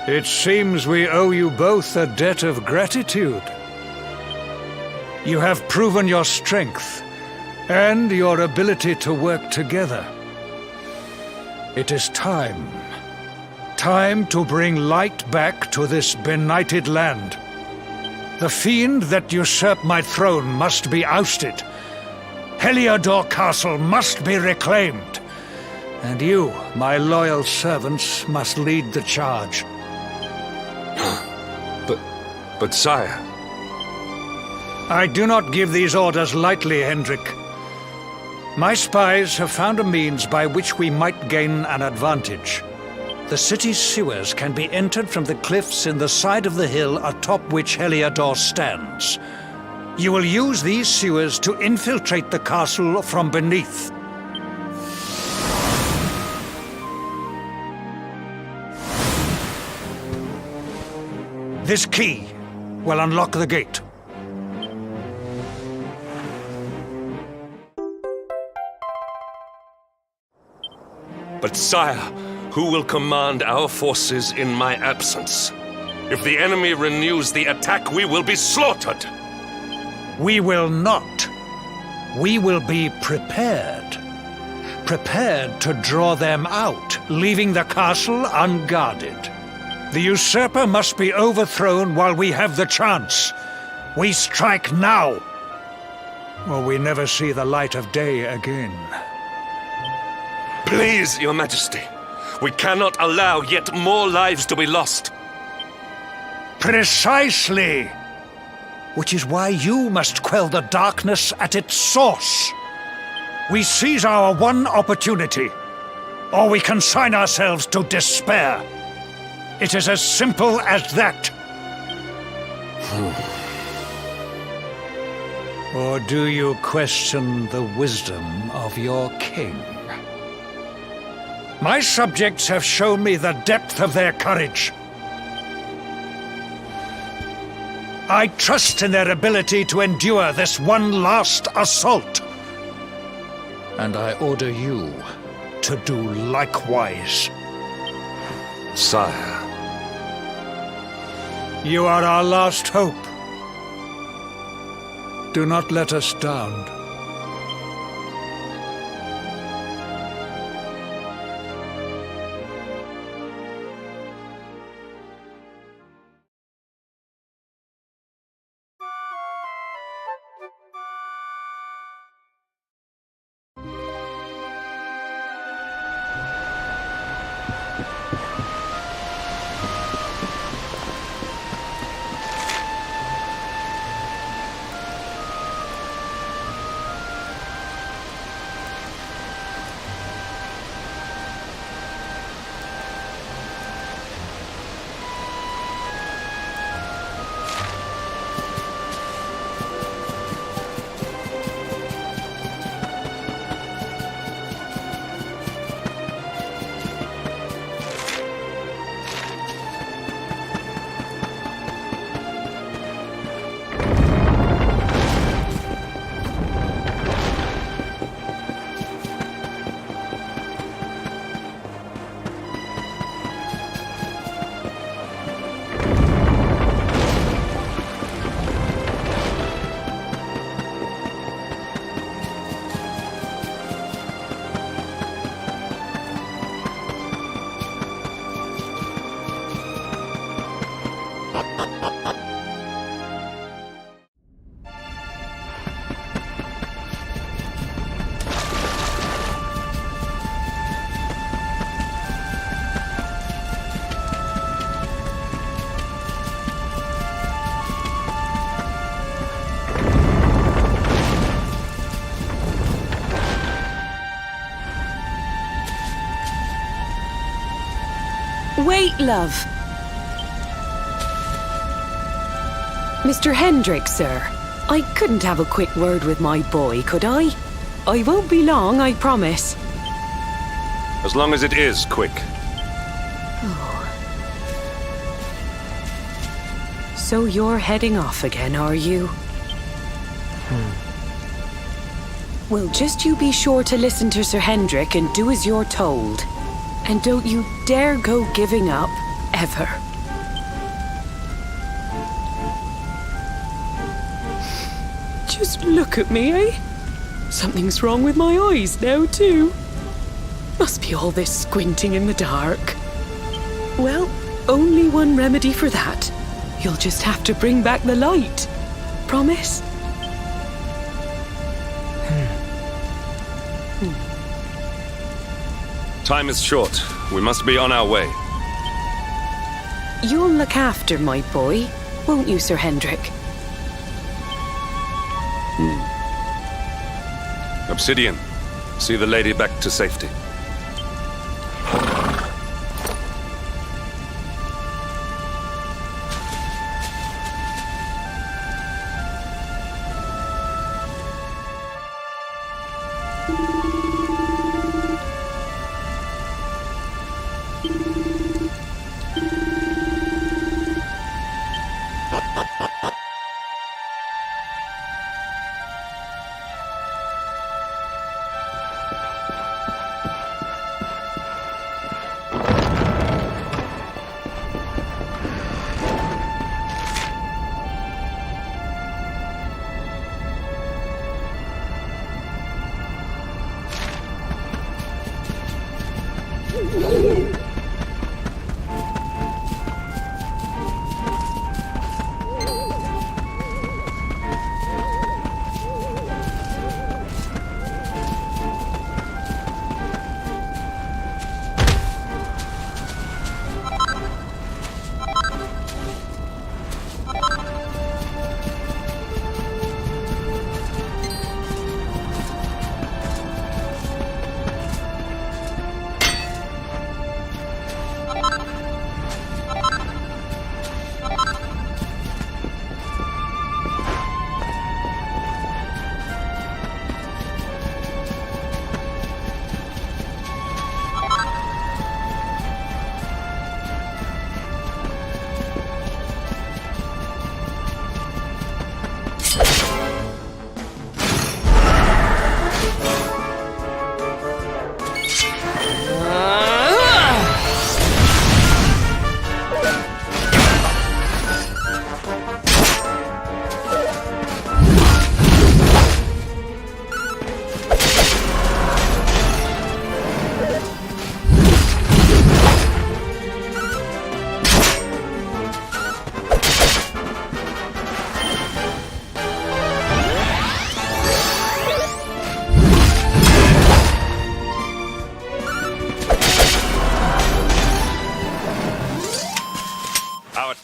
S8: It seems we owe you both a debt of gratitude. You have proven your strength and your ability to work together. It is time. Time to bring light back to this benighted land. The fiend that usurped my throne must be ousted. Heliodor Castle must be reclaimed. And you, my loyal servants, must lead the charge.
S7: But sire...
S8: I do not give these orders lightly, Hendrik. My spies have found a means by which we might gain an advantage. The city's sewers can be entered from the cliffs in the side of the hill atop which Heliodor stands. You will use these sewers to infiltrate the castle from beneath. This key will unlock the gate.
S7: But sire, who will command our forces in my absence? If the enemy renews the attack, we will be slaughtered.
S8: We will not. We will be prepared. Prepared to draw them out, leaving the castle unguarded. The usurper must be overthrown while we have the chance. We strike now, or we never see the light of day again.
S7: Please, Your Majesty. We cannot allow yet more lives to be lost.
S8: Precisely! Which is why you must quell the darkness at its source. We seize our one opportunity, or we consign ourselves to despair. It is as simple as that. Or do you question the wisdom of your king? My subjects have shown me the depth of their courage. I trust in their ability to endure this one last assault. And I order you to do likewise.
S7: Sire.
S8: You are our last hope. Do not let us down.
S10: Wait, love. Mr. Hendrick, sir. I couldn't have a quick word with my boy, could I? I won't be long, I promise.
S7: As long as it is quick.
S10: Oh. So you're heading off again, are you? Well, just you be sure to listen to Sir Hendrick and do as you're told. And don't you dare go giving up, ever. Just look at me, eh? Something's wrong with my eyes now, too. Must be all this squinting in the dark. Well, only one remedy for that. You'll just have to bring back the light. Promise?
S7: Time is short. We must be on our way.
S10: You'll look after my boy, won't you, Sir Hendrick?
S7: Obsidian, see the lady back to safety.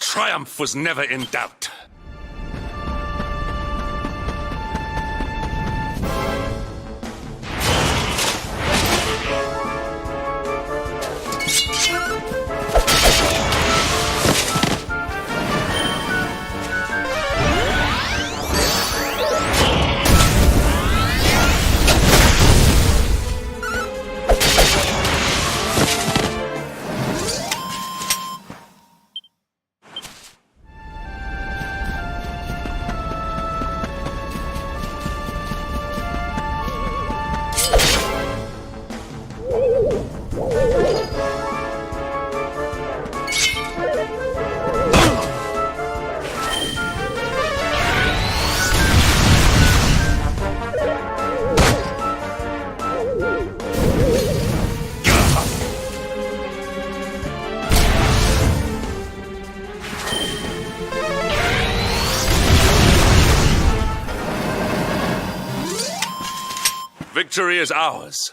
S7: triumph was never in doubt. Victory is ours.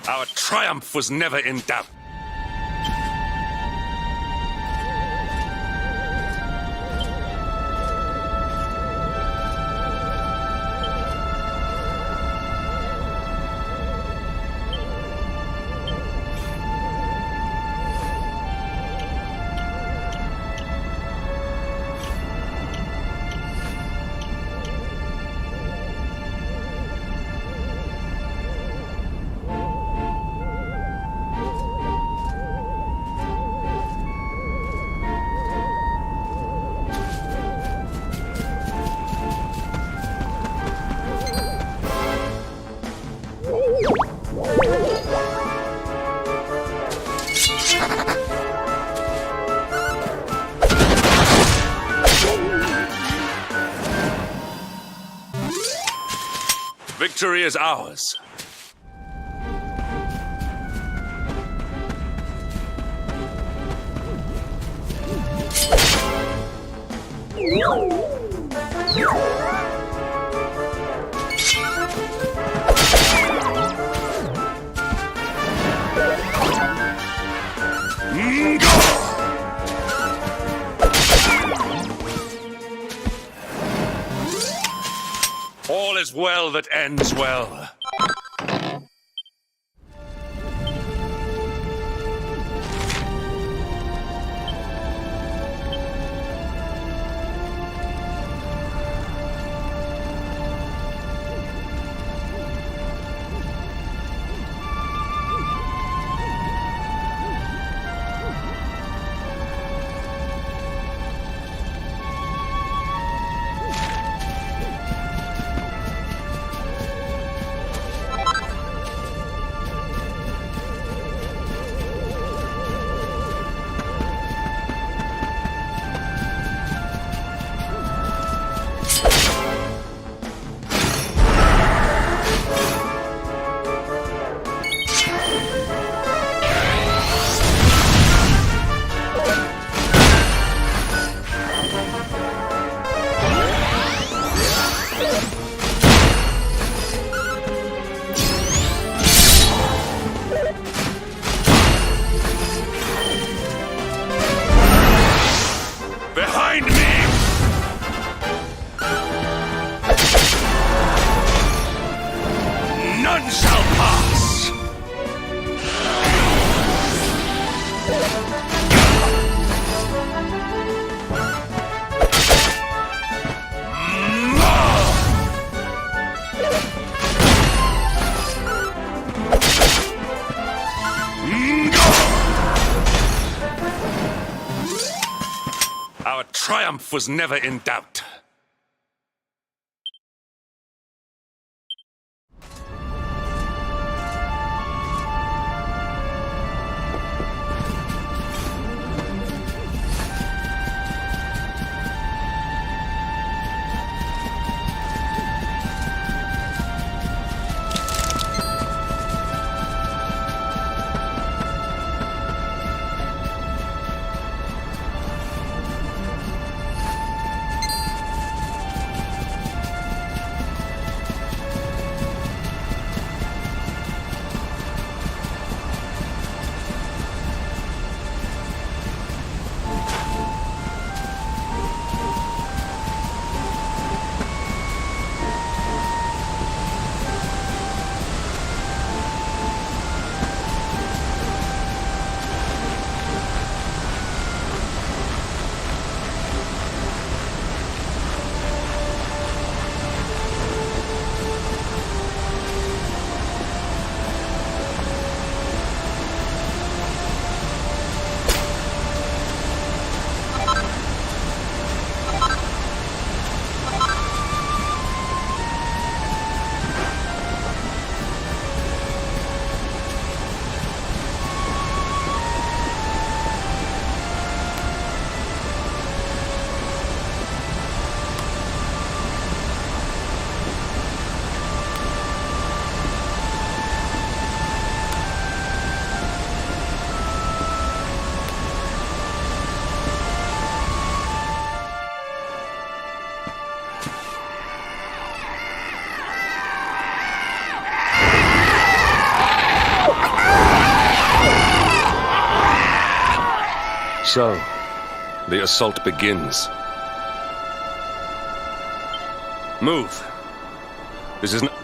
S7: Our triumph was never in doubt. Victory is ours. All is well that ends well. Our triumph was never in doubt.
S18: So, the assault begins. Move. This is not...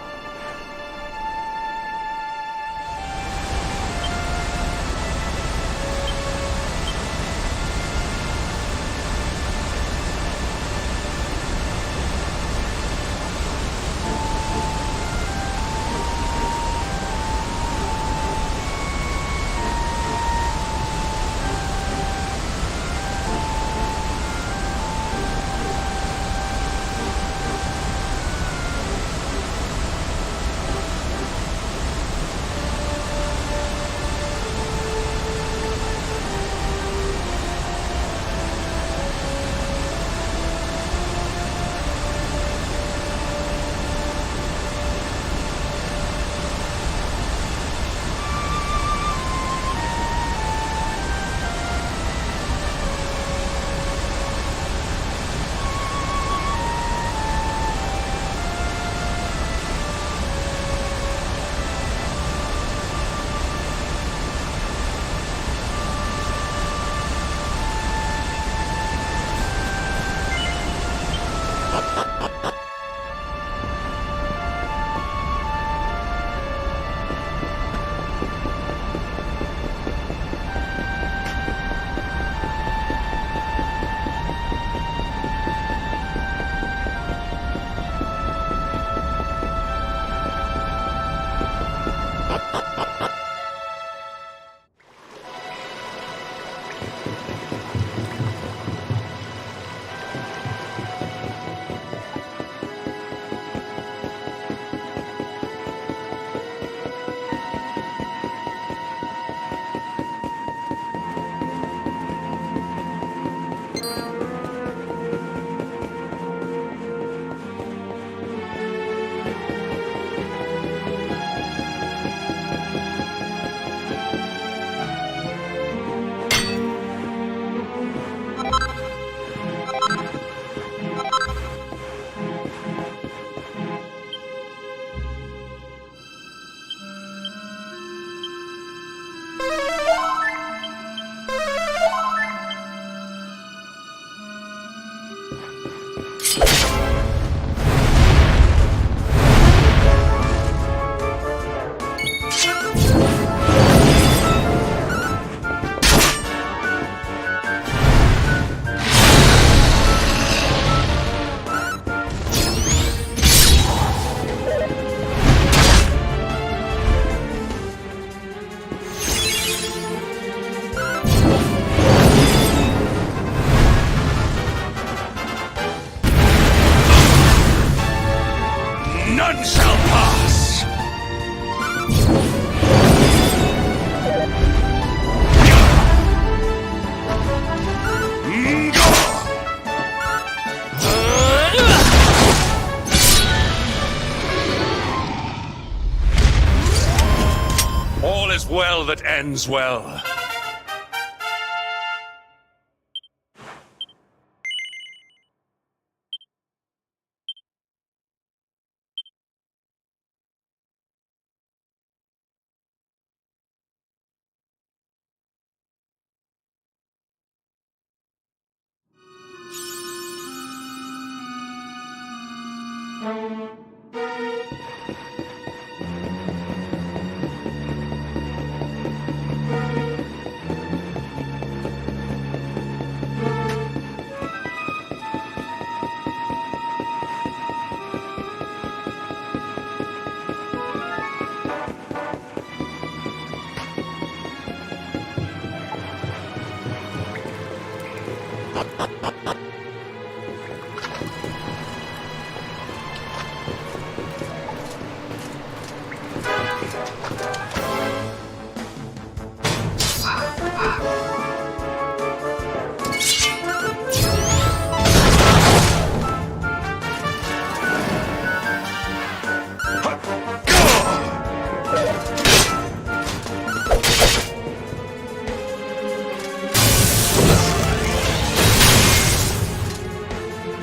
S7: that ends well.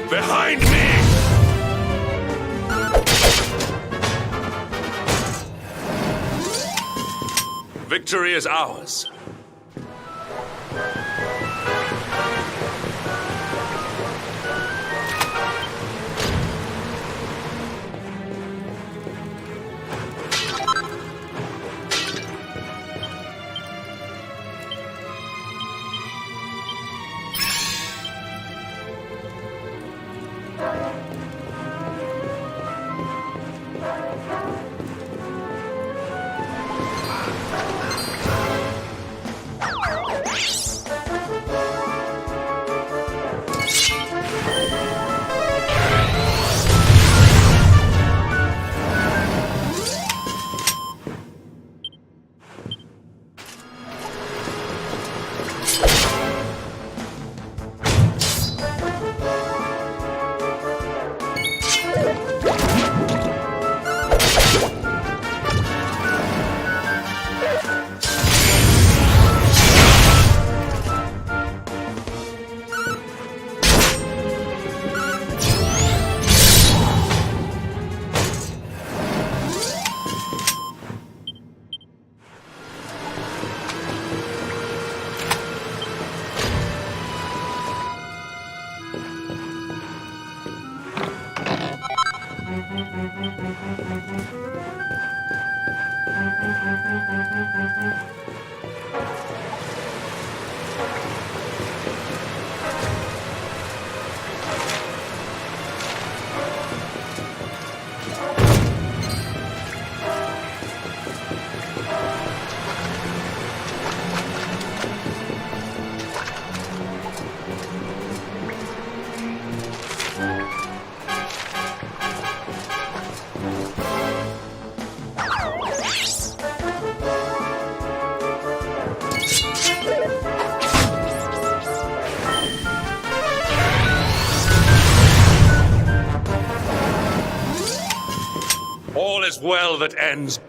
S7: Behind me! Victory is ours. All is well that ends.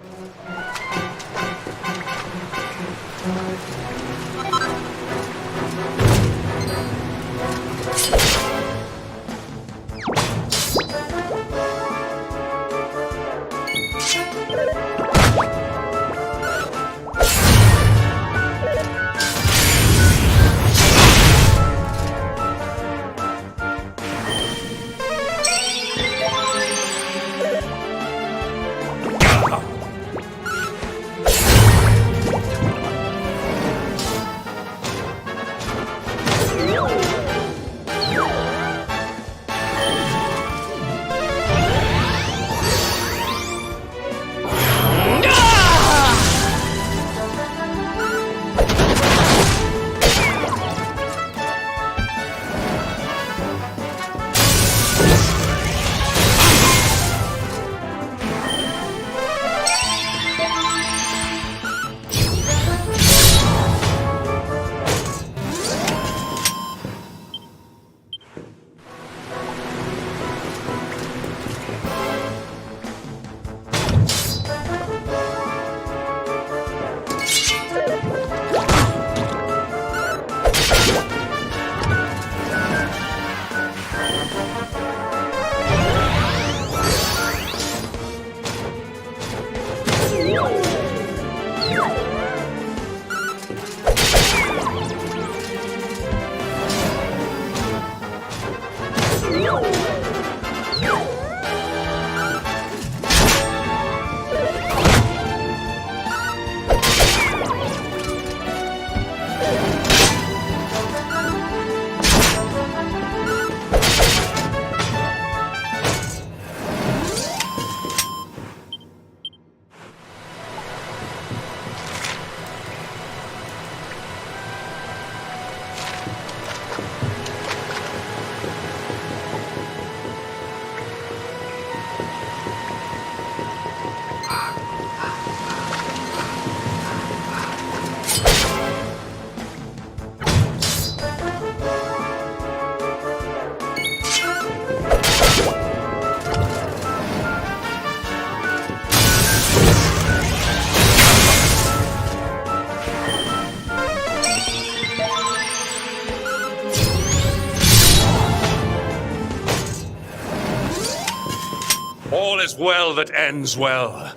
S7: All is well that ends well.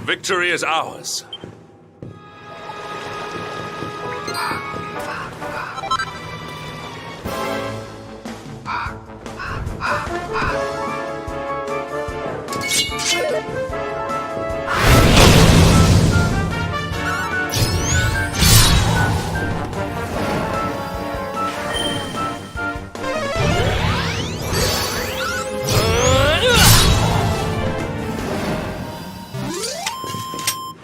S7: Victory is ours.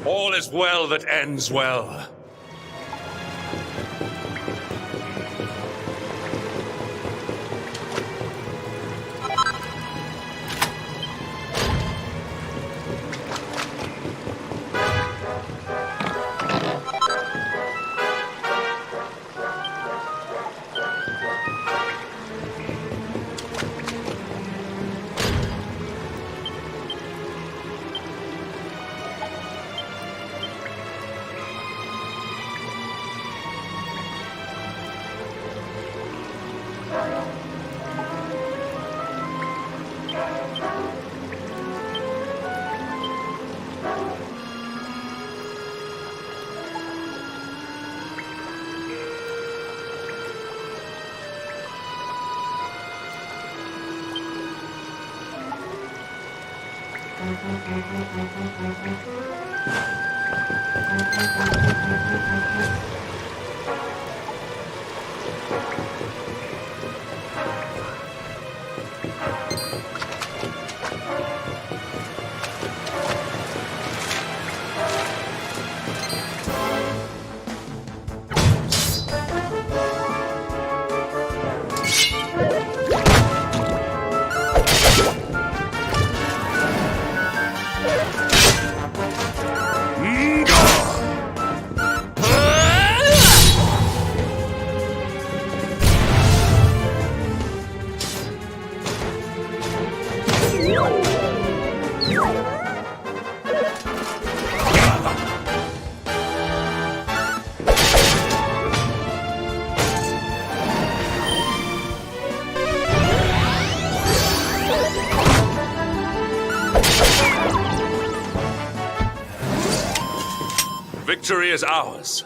S7: All is well that ends well. Victory is ours.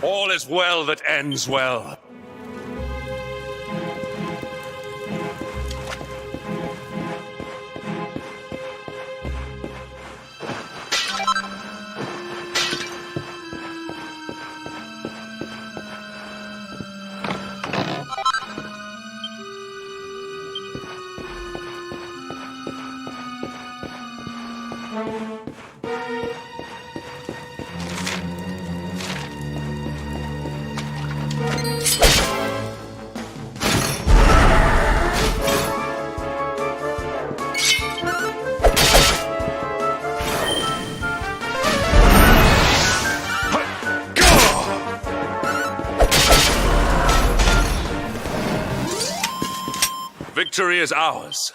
S7: All is well that ends well. Victory is ours.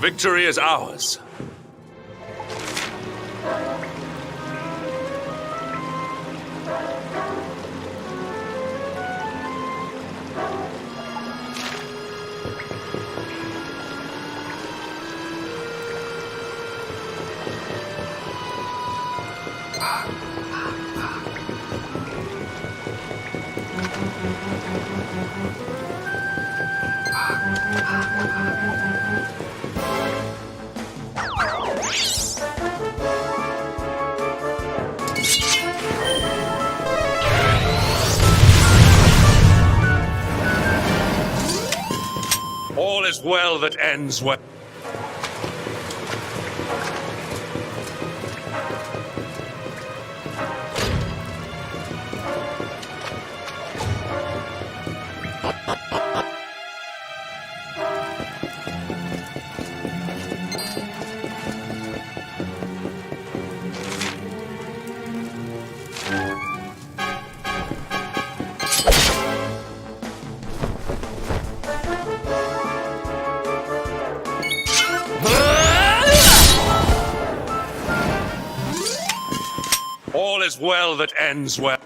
S7: Victory is ours. All is well that ends well. All is well that ends well.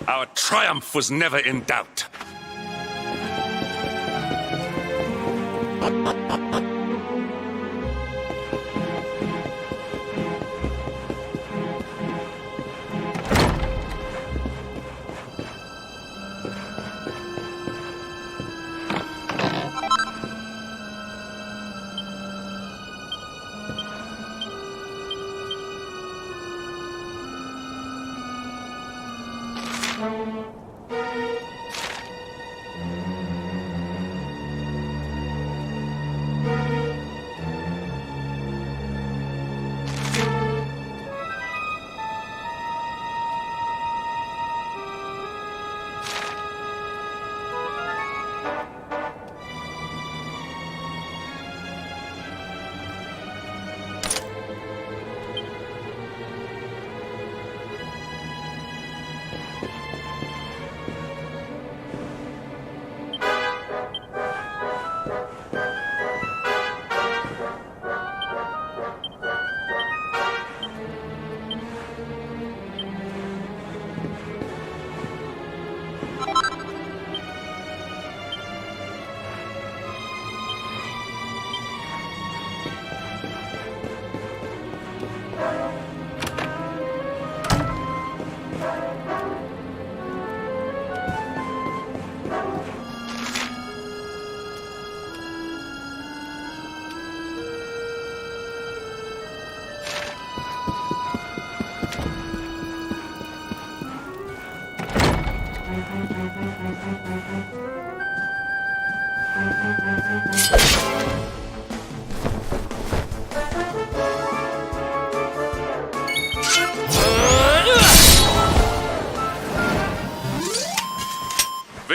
S7: Our triumph was never in doubt.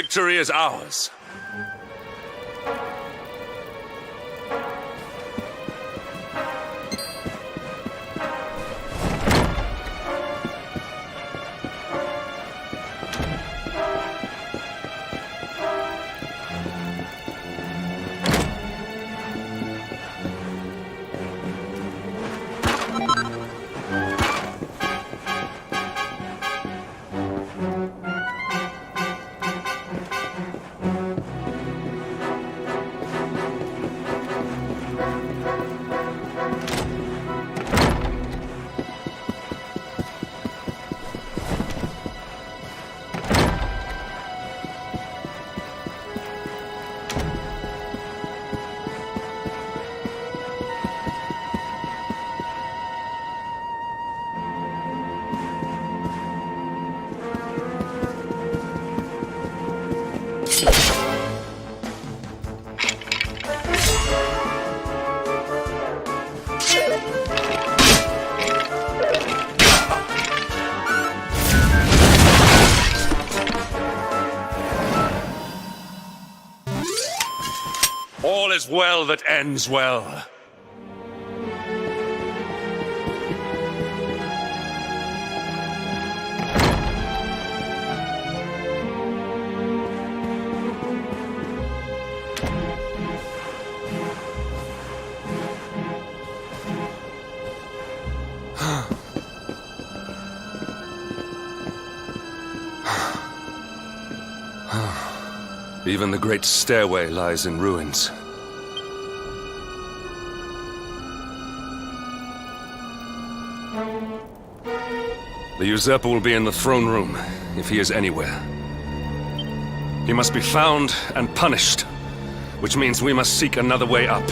S7: Victory is ours. All is well that ends well.
S18: Even the great stairway lies in ruins. The usurper will be in the throne room, if he is anywhere. He must be found and punished, which means we must seek another way up.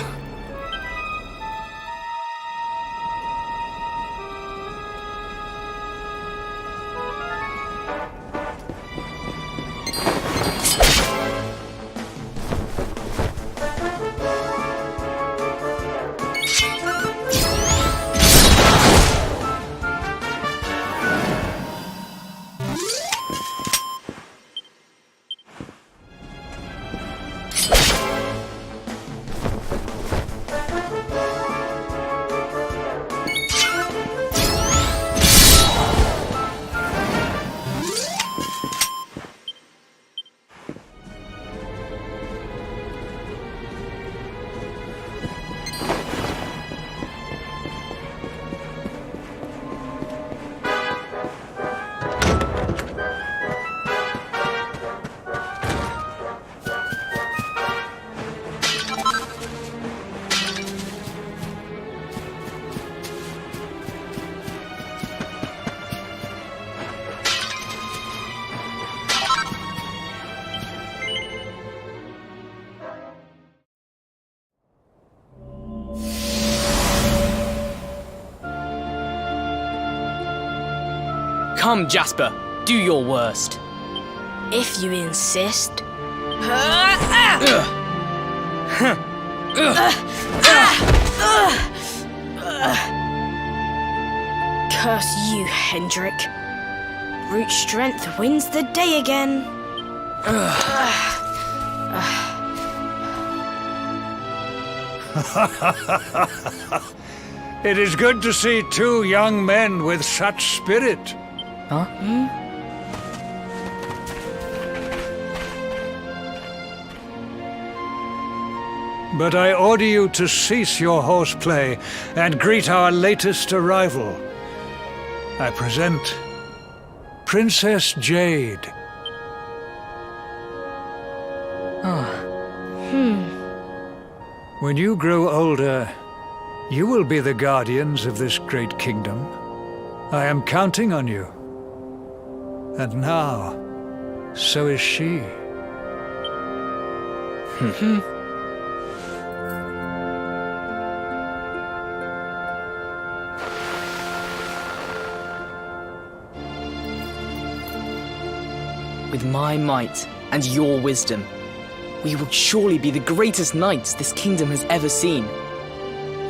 S19: Come, Jasper, do your worst.
S6: If you insist. Curse you, Hendrik. Brute strength wins the day again.
S8: It is good to see two young men with such spirit.
S19: Huh?
S8: But I order you to cease your horseplay and greet our latest arrival. I present Princess Jade. When you grow older, you will be the guardians of this great kingdom. I am counting on you. And now, so is she.
S19: With my might and your wisdom, we will surely be the greatest knights this kingdom has ever seen.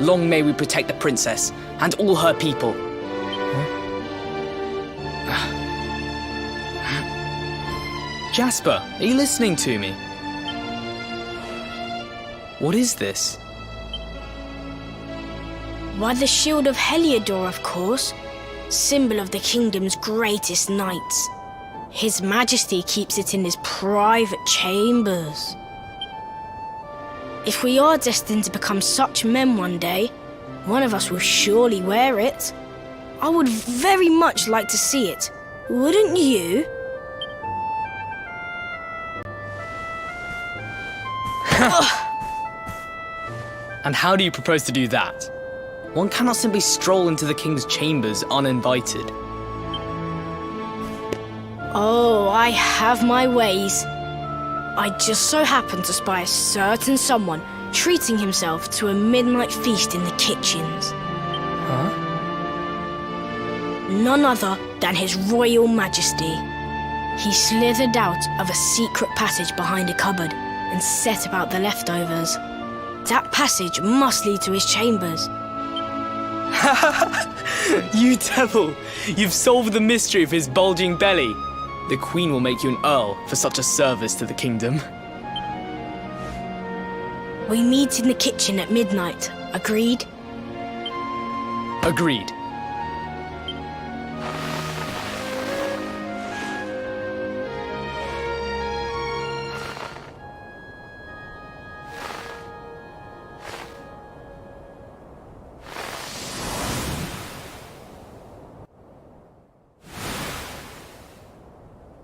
S19: Long may we protect the princess and all her people. Jasper, are you listening to me? What is this?
S6: Why, the shield of Heliodor, of course. Symbol of the kingdom's greatest knights. His Majesty keeps it in his private chambers. If we are destined to become such men one day, one of us will surely wear it. I would very much like to see it. Wouldn't you?
S19: And how do you propose to do that? One cannot simply stroll into the king's chambers uninvited.
S6: Oh, I have my ways. I just so happened to spy a certain someone treating himself to a midnight feast in the kitchens.
S19: Huh?
S6: None other than His Royal Majesty. He slithered out of a secret passage behind a cupboard and set about the leftovers. That passage must lead to his chambers.
S19: You devil! You've solved the mystery of his bulging belly. The Queen will make you an Earl for such a service to the kingdom.
S6: We meet in the kitchen at midnight. Agreed?
S19: Agreed.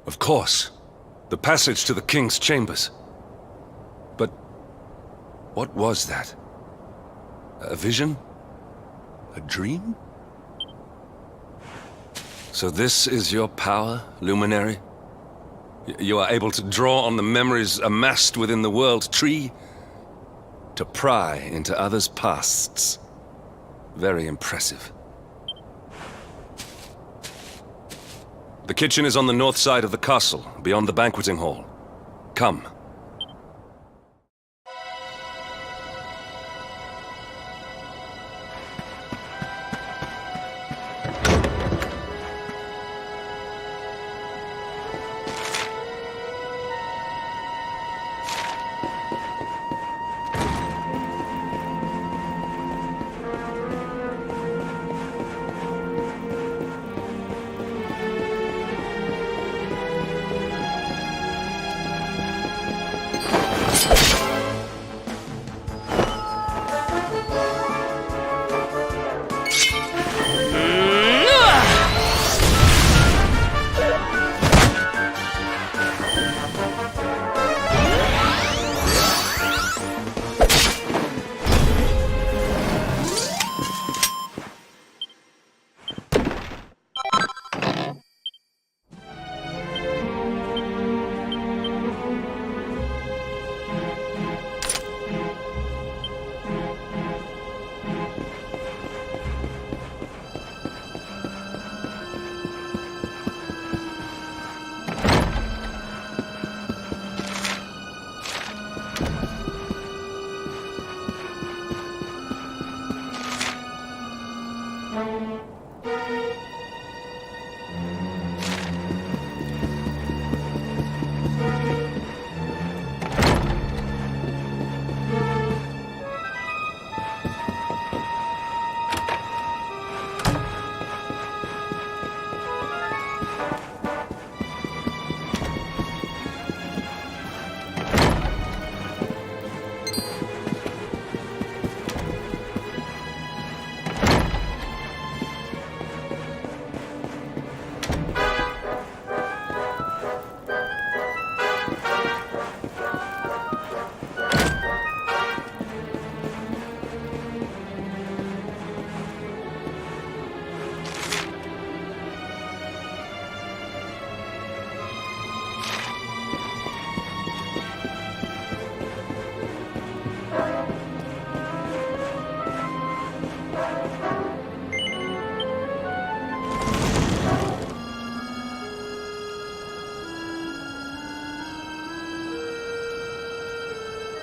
S18: Of course. The passage to the king's chambers. But what was that? A vision? A dream? So this is your power, Luminary? You are able to draw on the memories amassed within the world tree to pry into others' pasts. Very impressive. The kitchen is on the north side of the castle, beyond the banqueting hall. Come.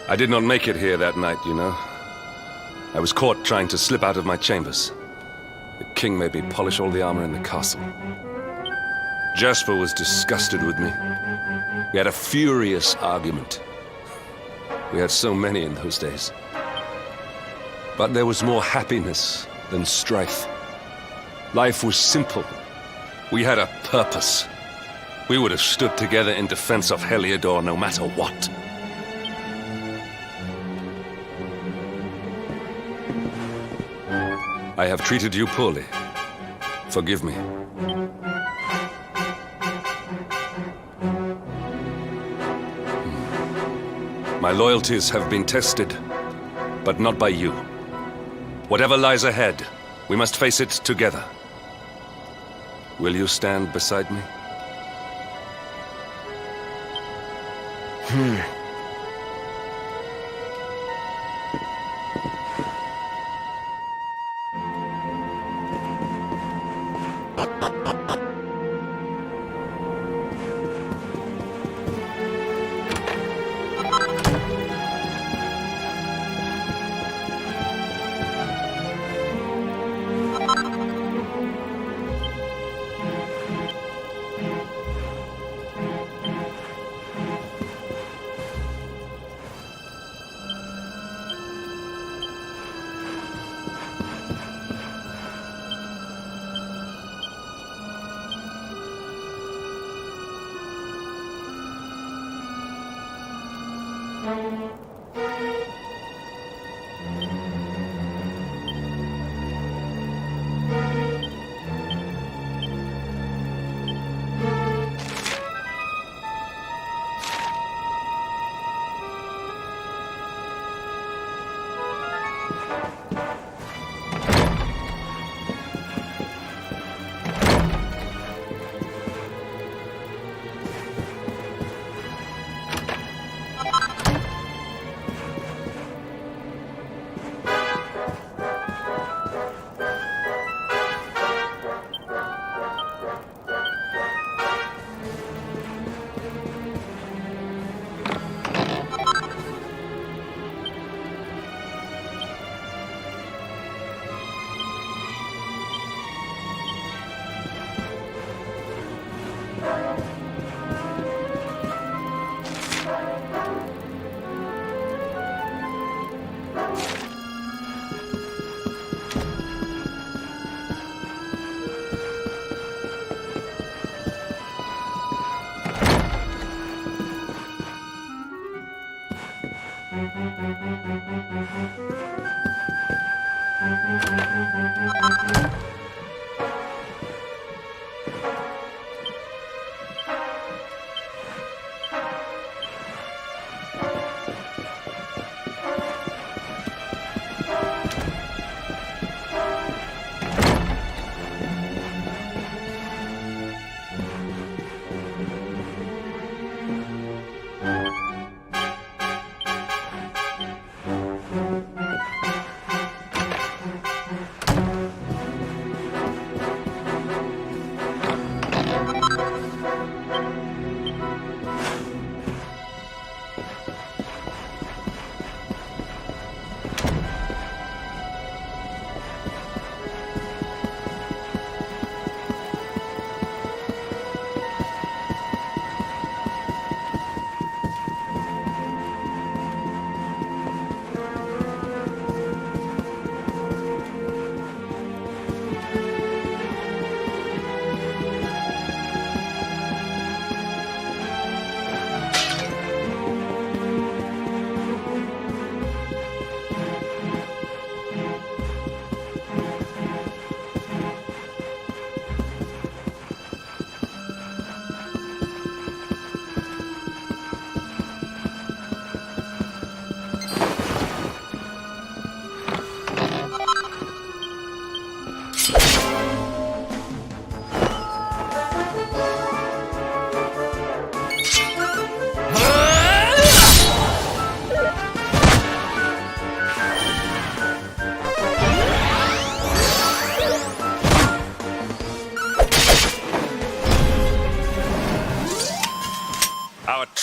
S18: I did not make it here that night, you know. I was caught trying to slip out of my chambers. The king made me polish all the armor in the castle. Jasper was disgusted with me. We had a furious argument. We had so many in those days. But there was more happiness than strife. Life was simple. We had a purpose. We would have stood together in defense of Heliodor no matter what. I have treated you poorly. Forgive me. My loyalties have been tested, but not by you. Whatever lies ahead, we must face it together. Will you stand beside me?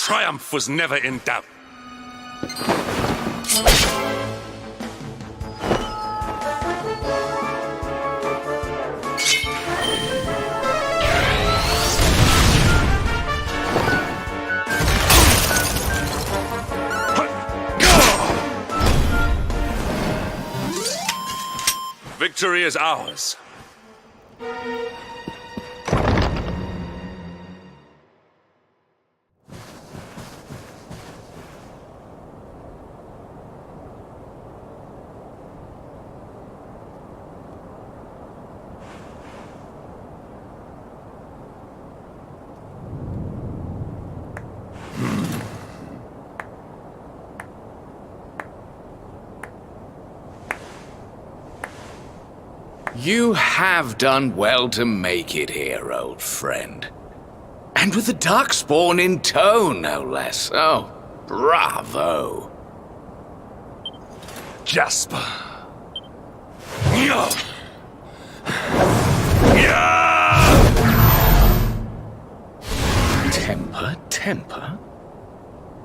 S18: Triumph was never in doubt.
S7: victory is ours.
S5: You have done well to make it here, old friend. And with the Darkspawn in tow, no less. Oh, bravo.
S7: Jasper.
S5: Temper?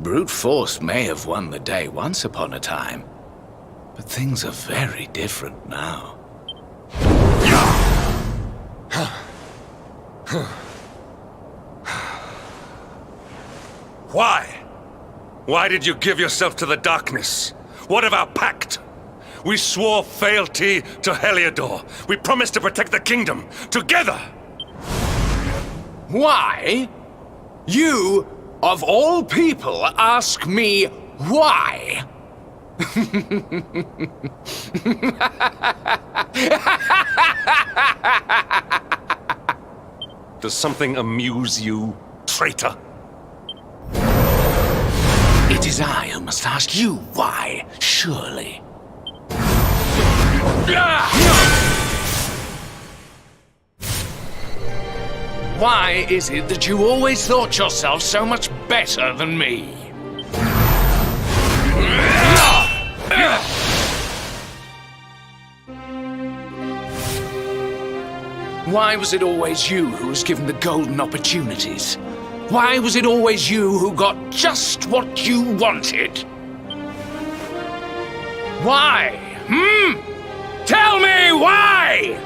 S5: Brute force may have won the day once upon a time, but things are very different now.
S7: Why? Why did you give yourself to the darkness? What of our pact? We swore fealty to Heliodor. We promised to protect the kingdom, together!
S5: Why? You, of all people, ask me why?
S7: Does something amuse you, traitor?
S5: It is I who must ask you why, surely. Why is it that you always thought yourself so much better than me? Why was it always you who was given the golden opportunities? Why was it always you who got just what you wanted? Why? Tell me why!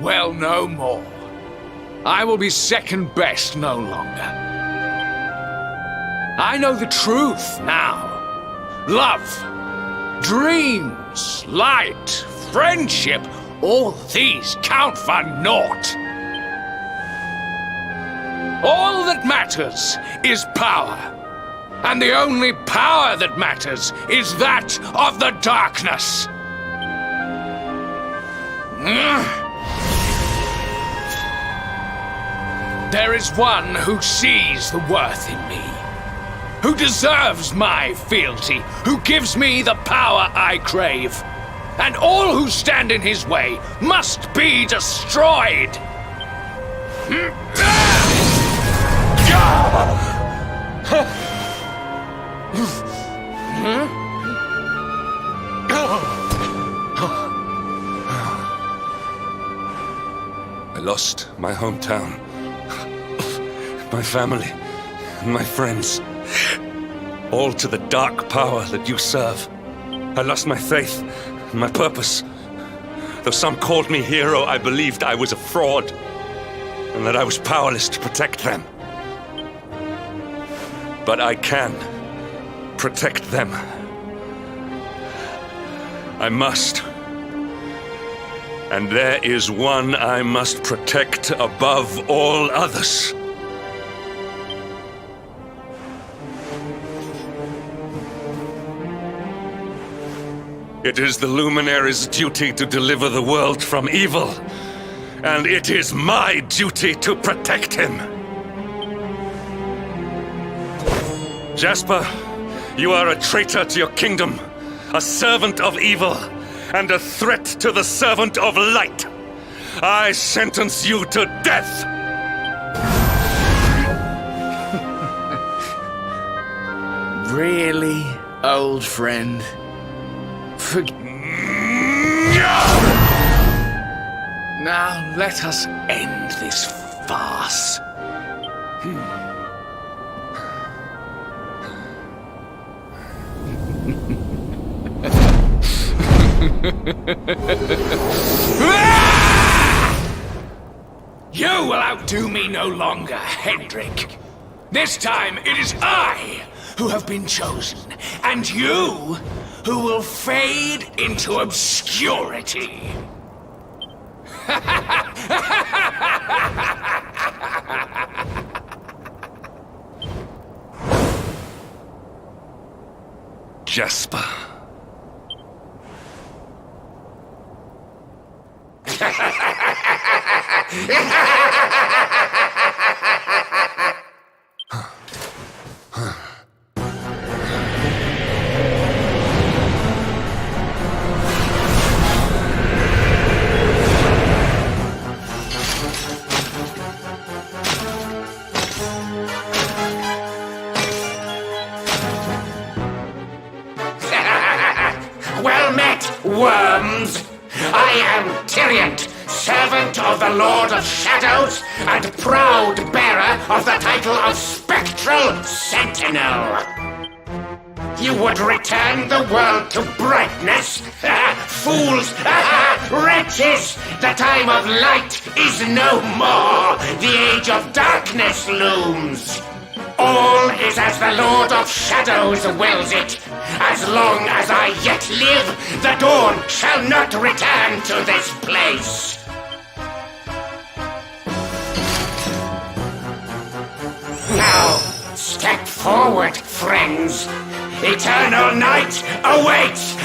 S5: Well, no more. I will be second best no longer. I know the truth now. Love, dreams, light, friendship, all these count for naught. All that matters is power. And the only power that matters is that of the darkness. There is one who sees the worth in me, who deserves my fealty, who gives me the power I crave. And all who stand in his way must be destroyed.
S18: I lost my hometown, my family, and my friends. All to the dark power that you serve. I lost my faith and my purpose. Though some called me hero, I believed I was a fraud, and that I was powerless to protect them. But I can protect them. I must. And there is one I must protect above all others. It is the Luminary's duty to deliver the world from evil, and it is my duty to protect him. Jasper, you are a traitor to your kingdom, a servant of evil, and a threat to the servant of light. I sentence you to death!
S4: Really, old friend? Now let us end this farce. You will outdo me no longer, Hendrik. This time it is I who have been chosen, and you who will fade into obscurity.
S18: Jasper.
S20: Well met, worms! I am Tyriant, servant of the Lord of Shadows, and proud bearer of the title of Spectral Sentinel. You would return the world to brightness? Fools! Wretches! The time of light is no more! The age of darkness looms! All is as the Lord of Shadows wills it. As long as I yet live, the dawn shall not return to this place. Now, step forward, friends. Eternal night awaits!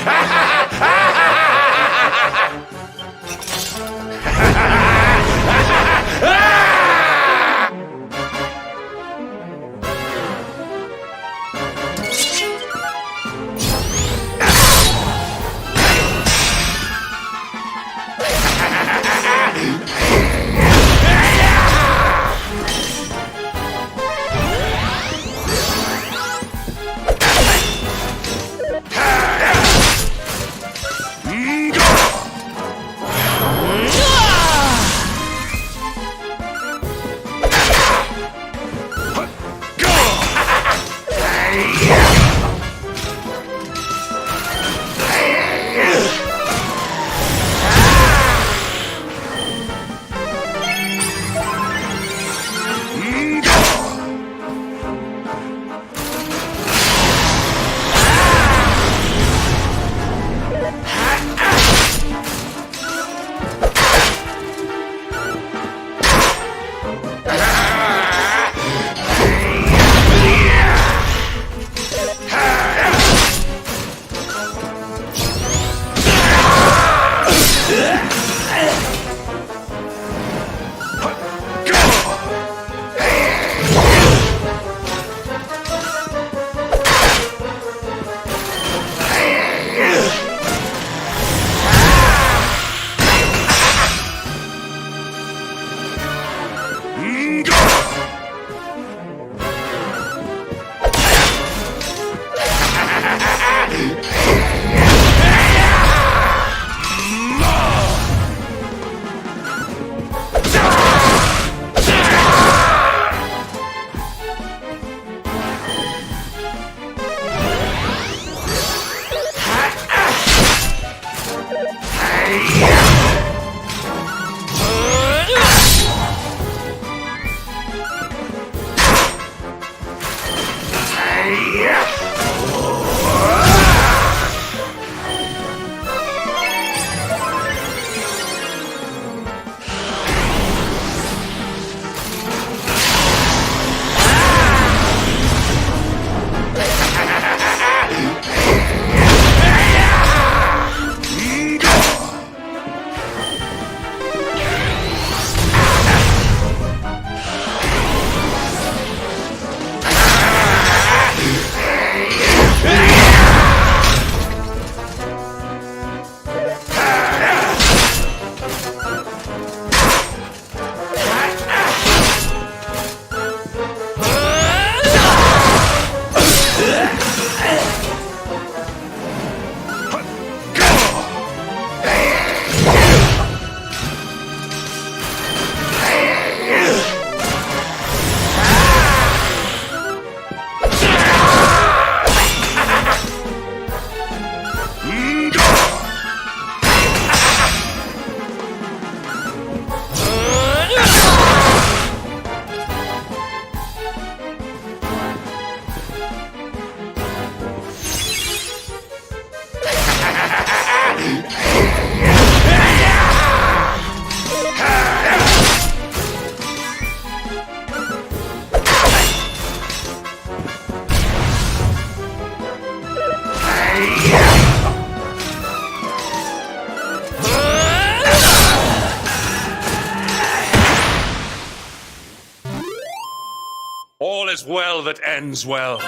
S7: as well that ends well.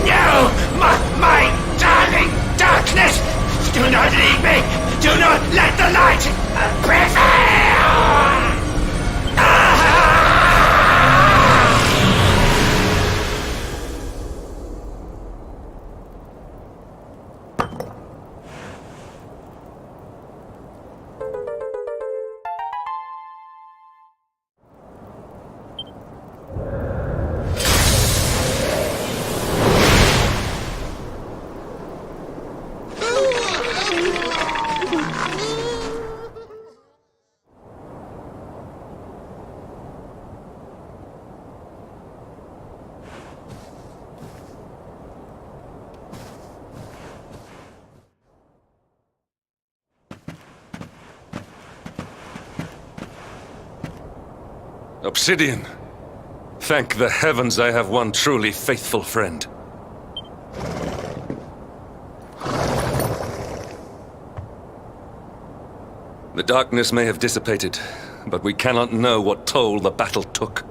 S20: No! My darling darkness! Do not leave me! Do not let the light prevail!
S18: Obsidian. Thank the heavens I have one truly faithful friend. The darkness may have dissipated, but we cannot know what toll the battle took.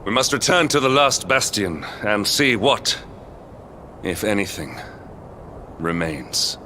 S18: We must return to the last bastion and see what, if anything, remains.